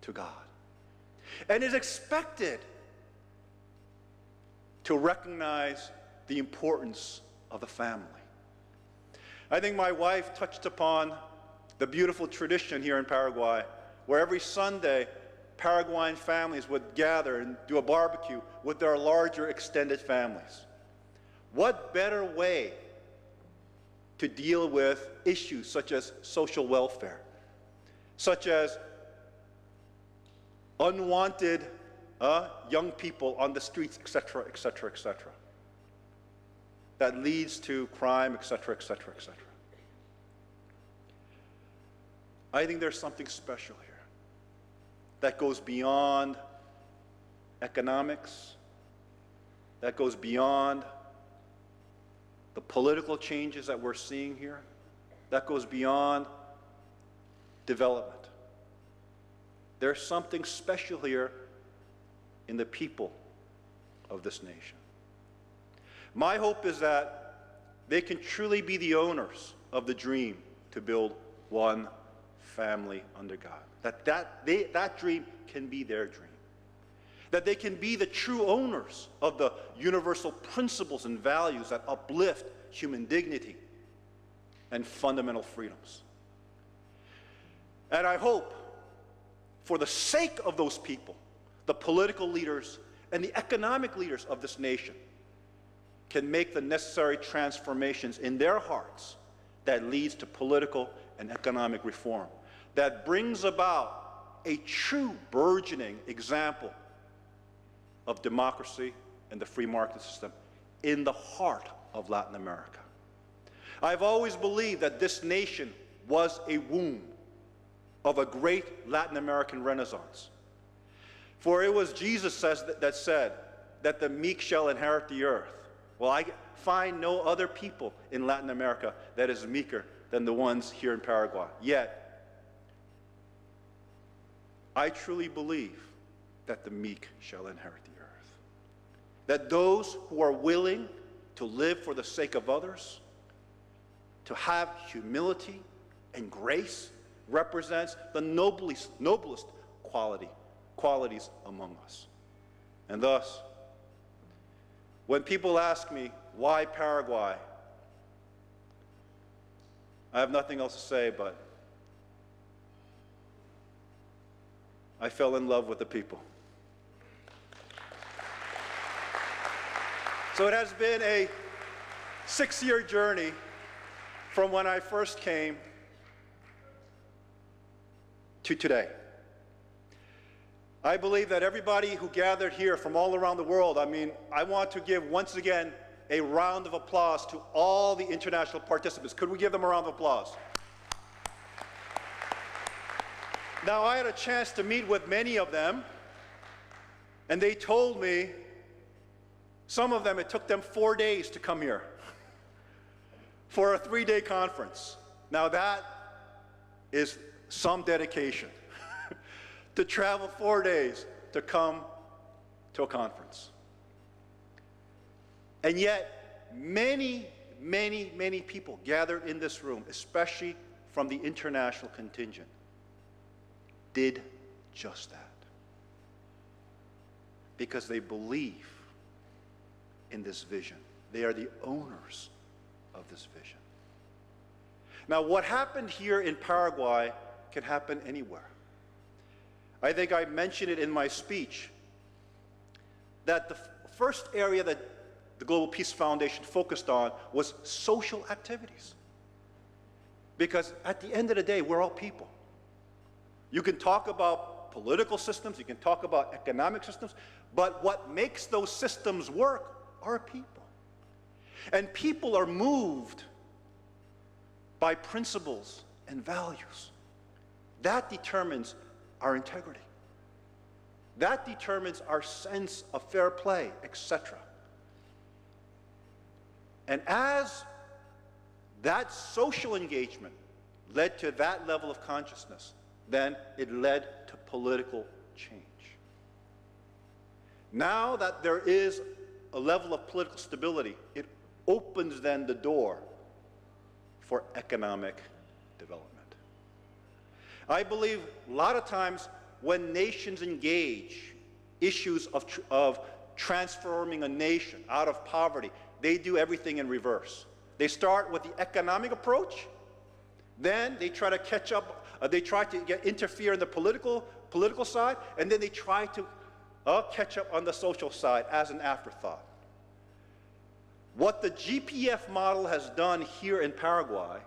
to God. And is expected to recognize the importance of the family. I think my wife touched upon the beautiful tradition here in Paraguay, where every Sunday, Paraguayan families would gather and do a barbecue with their larger extended families. What better way to deal with issues such as social welfare, such as unwanted young people on the streets, etc., etc., etc., that leads to crime, etc., etc., etc. I think there's something special here that goes beyond economics, that goes beyond the political changes that we're seeing here, that goes beyond development. There's something special here in the people of this nation. My hope is that they can truly be the owners of the dream to build one family under God. That dream can be their dream. That they can be the true owners of the universal principles and values that uplift human dignity and fundamental freedoms. And I hope, for the sake of those people, the political leaders and the economic leaders of this nation can make the necessary transformations in their hearts that leads to political and economic reform, that brings about a true burgeoning example of democracy and the free market system in the heart of Latin America. I've always believed that this nation was a womb of a great Latin American renaissance. For it was Jesus that said that the meek shall inherit the earth. Well, I find no other people in Latin America that is meeker than the ones here in Paraguay. Yet, I truly believe that the meek shall inherit the earth. That those who are willing to live for the sake of others, to have humility and grace, represents the noblest qualities among us. And thus, when people ask me, why Paraguay? I have nothing else to say, but I fell in love with the people. So it has been a 6-year journey from when I first came to today. I believe that everybody who gathered here from all around the world, I want to give once again a round of applause to all the international participants. Could we give them a round of applause? Now, I had a chance to meet with many of them, and they told me, some of them, it took them 4 days to come here for a 3-day conference. Now, that is some dedication. To travel 4 days to come to a conference. And yet, many, many, many people gathered in this room, especially from the international contingent, did just that. Because they believe in this vision. They are the owners of this vision. Now, what happened here in Paraguay can happen anywhere. I think I mentioned it in my speech, that the first area that the Global Peace Foundation focused on was social activities. Because at the end of the day, we're all people. You can talk about political systems, you can talk about economic systems, but what makes those systems work are people. And people are moved by principles and values. That determines our integrity. That determines our sense of fair play, etc. And as that social engagement led to that level of consciousness, then it led to political change. Now that there is a level of political stability, it opens then the door for economic development. I believe a lot of times when nations engage issues of transforming a nation out of poverty, they do everything in reverse. They start with the economic approach, then they try to catch up, they try to interfere in the political side, and then they try to catch up on the social side as an afterthought. What the GPF model has done here in Paraguay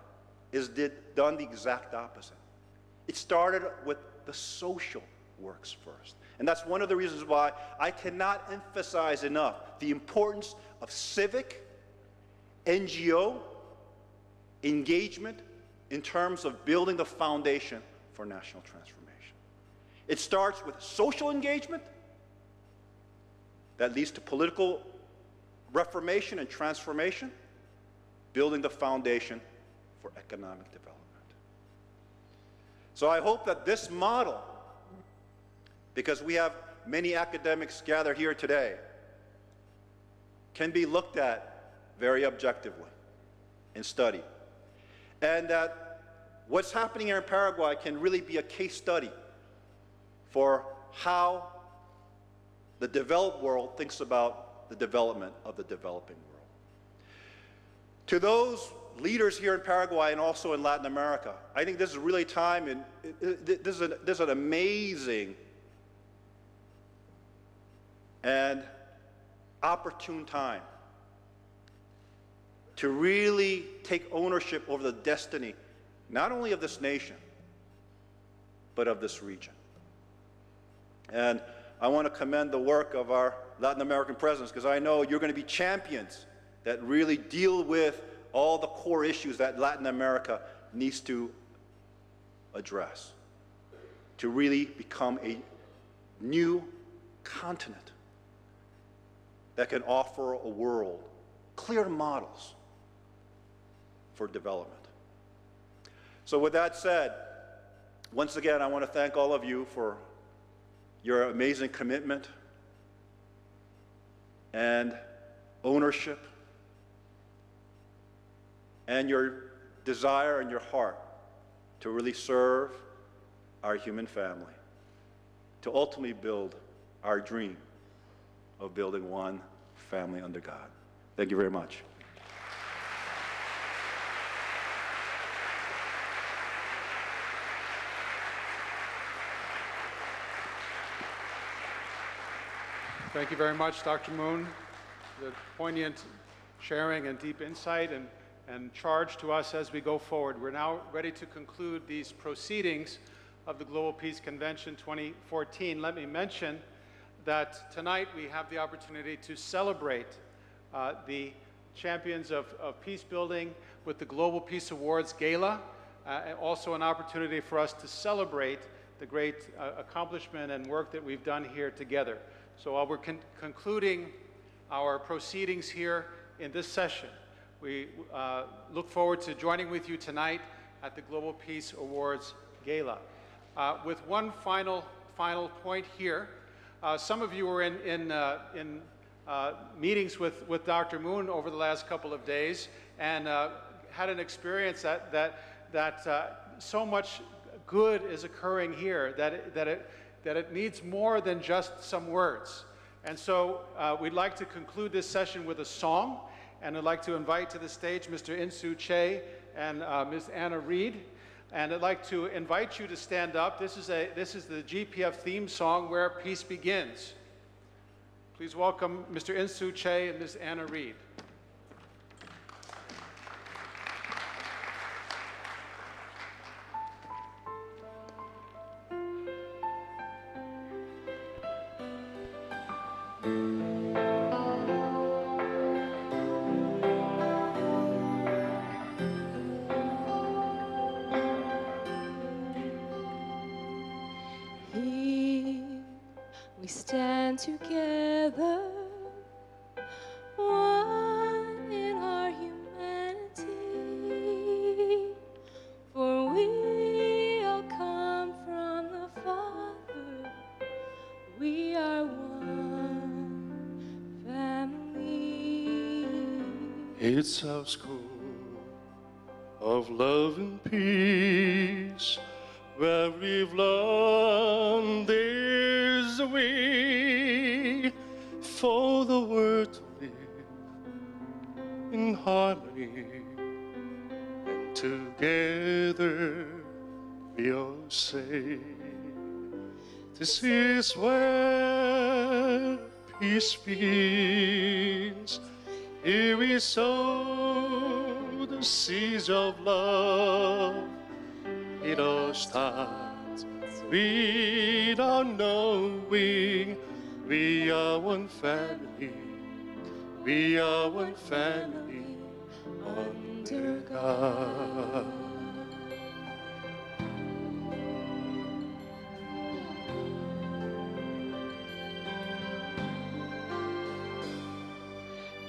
is done the exact opposite. It started with the social works first. And that's one of the reasons why I cannot emphasize enough the importance of civic, NGO engagement in terms of building the foundation for national transformation. It starts with social engagement that leads to political reformation and transformation, building the foundation for economic development. So I hope that this model, because we have many academics gathered here today, can be looked at very objectively and studied. And that what's happening here in Paraguay can really be a case study for how the developed world thinks about the development of the developing world. To those leaders here in Paraguay and also in Latin America, I think this is really time, and this is an amazing and opportune time to really take ownership over the destiny, not only of this nation, but of this region. And I want to commend the work of our Latin American presidents, because I know you're going to be champions that really deal with all the core issues that Latin America needs to address to really become a new continent that can offer a world clear models for development. So with that said, once again, I want to thank all of you for your amazing commitment and ownership and your desire and your heart to really serve our human family, to ultimately build our dream of building one family under God. Thank you very much. Thank you very much, Dr. Moon. The poignant sharing and deep insight, and and charge to us as we go forward. We're now ready to conclude these proceedings of the Global Peace Convention 2014. Let me mention that tonight we have the opportunity to celebrate the champions of peace building with the Global Peace Awards Gala, and also an opportunity for us to celebrate the great accomplishment and work that we've done here together. So while we're concluding our proceedings here in this session, we look forward to joining with you tonight at the Global Peace Awards Gala. With one final point here, some of you were in meetings with Dr. Moon over the last couple of days and had an experience that so much good is occurring here that it needs more than just some words. And so we'd like to conclude this session with a song, and I'd like to invite to the stage Mr. Insoo Che and Ms. Anna Reed. And I'd like to invite you to stand up. This is the GPF theme song, Where Peace Begins. Please welcome Mr. Insoo Che and Ms. Anna Reed. We stand together, one in our humanity, for we all come from the Father. We are one family. It's our school of love and peace, where we've learned there's a way for the world to live in harmony, and together we all say, this is where peace begins. Here we sow the seeds of love. It all starts without knowing we are one family. We are one family under God.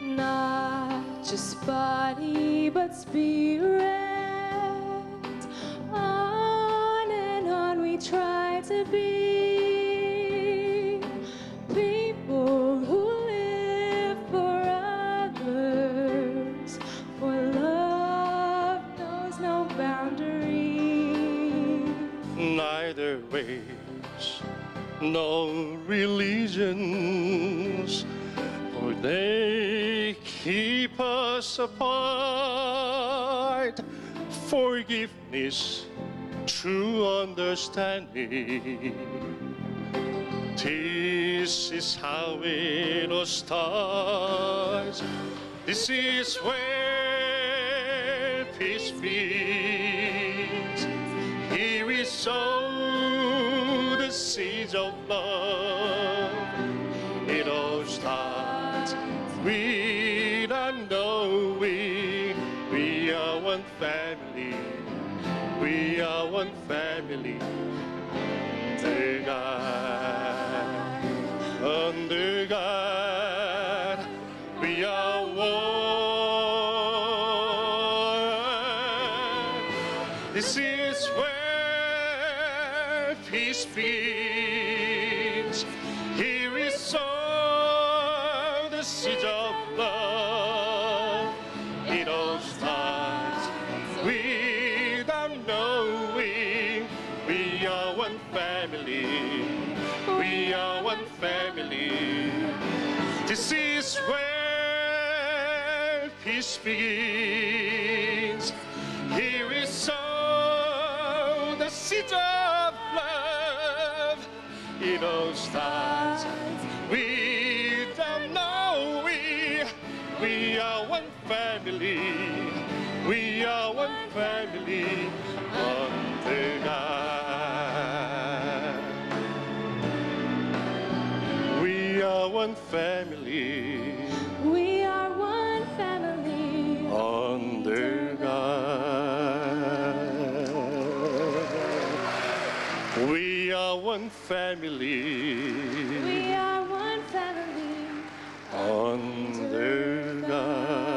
Not just body, but spirit. On and on we try to be people who live for others, for love knows no boundary. Neither race, no religions, for they keep us apart. Forgiveness, true understanding, this is how it all starts. This is where peace begins. Here we sow the seeds of love. It all starts without knowing we are one family. We are one family under God. Under God, we are one. This is where peace begins. Here we sow the seeds of love. It all starts without knowing we are one family. We are one family. This is where peace begins. Here we sow the seeds of love. It all starts without knowing we are one family. We are one family under God. We are one family. We are one family Under God. We are one family. We are one family Under God.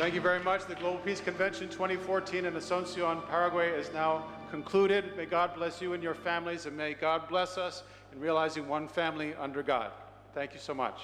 Thank you very much. The Global Peace Convention 2014 in Asunción, Paraguay is now concluded. May God bless you and your families, and may God bless us in realizing one family under God. Thank you so much.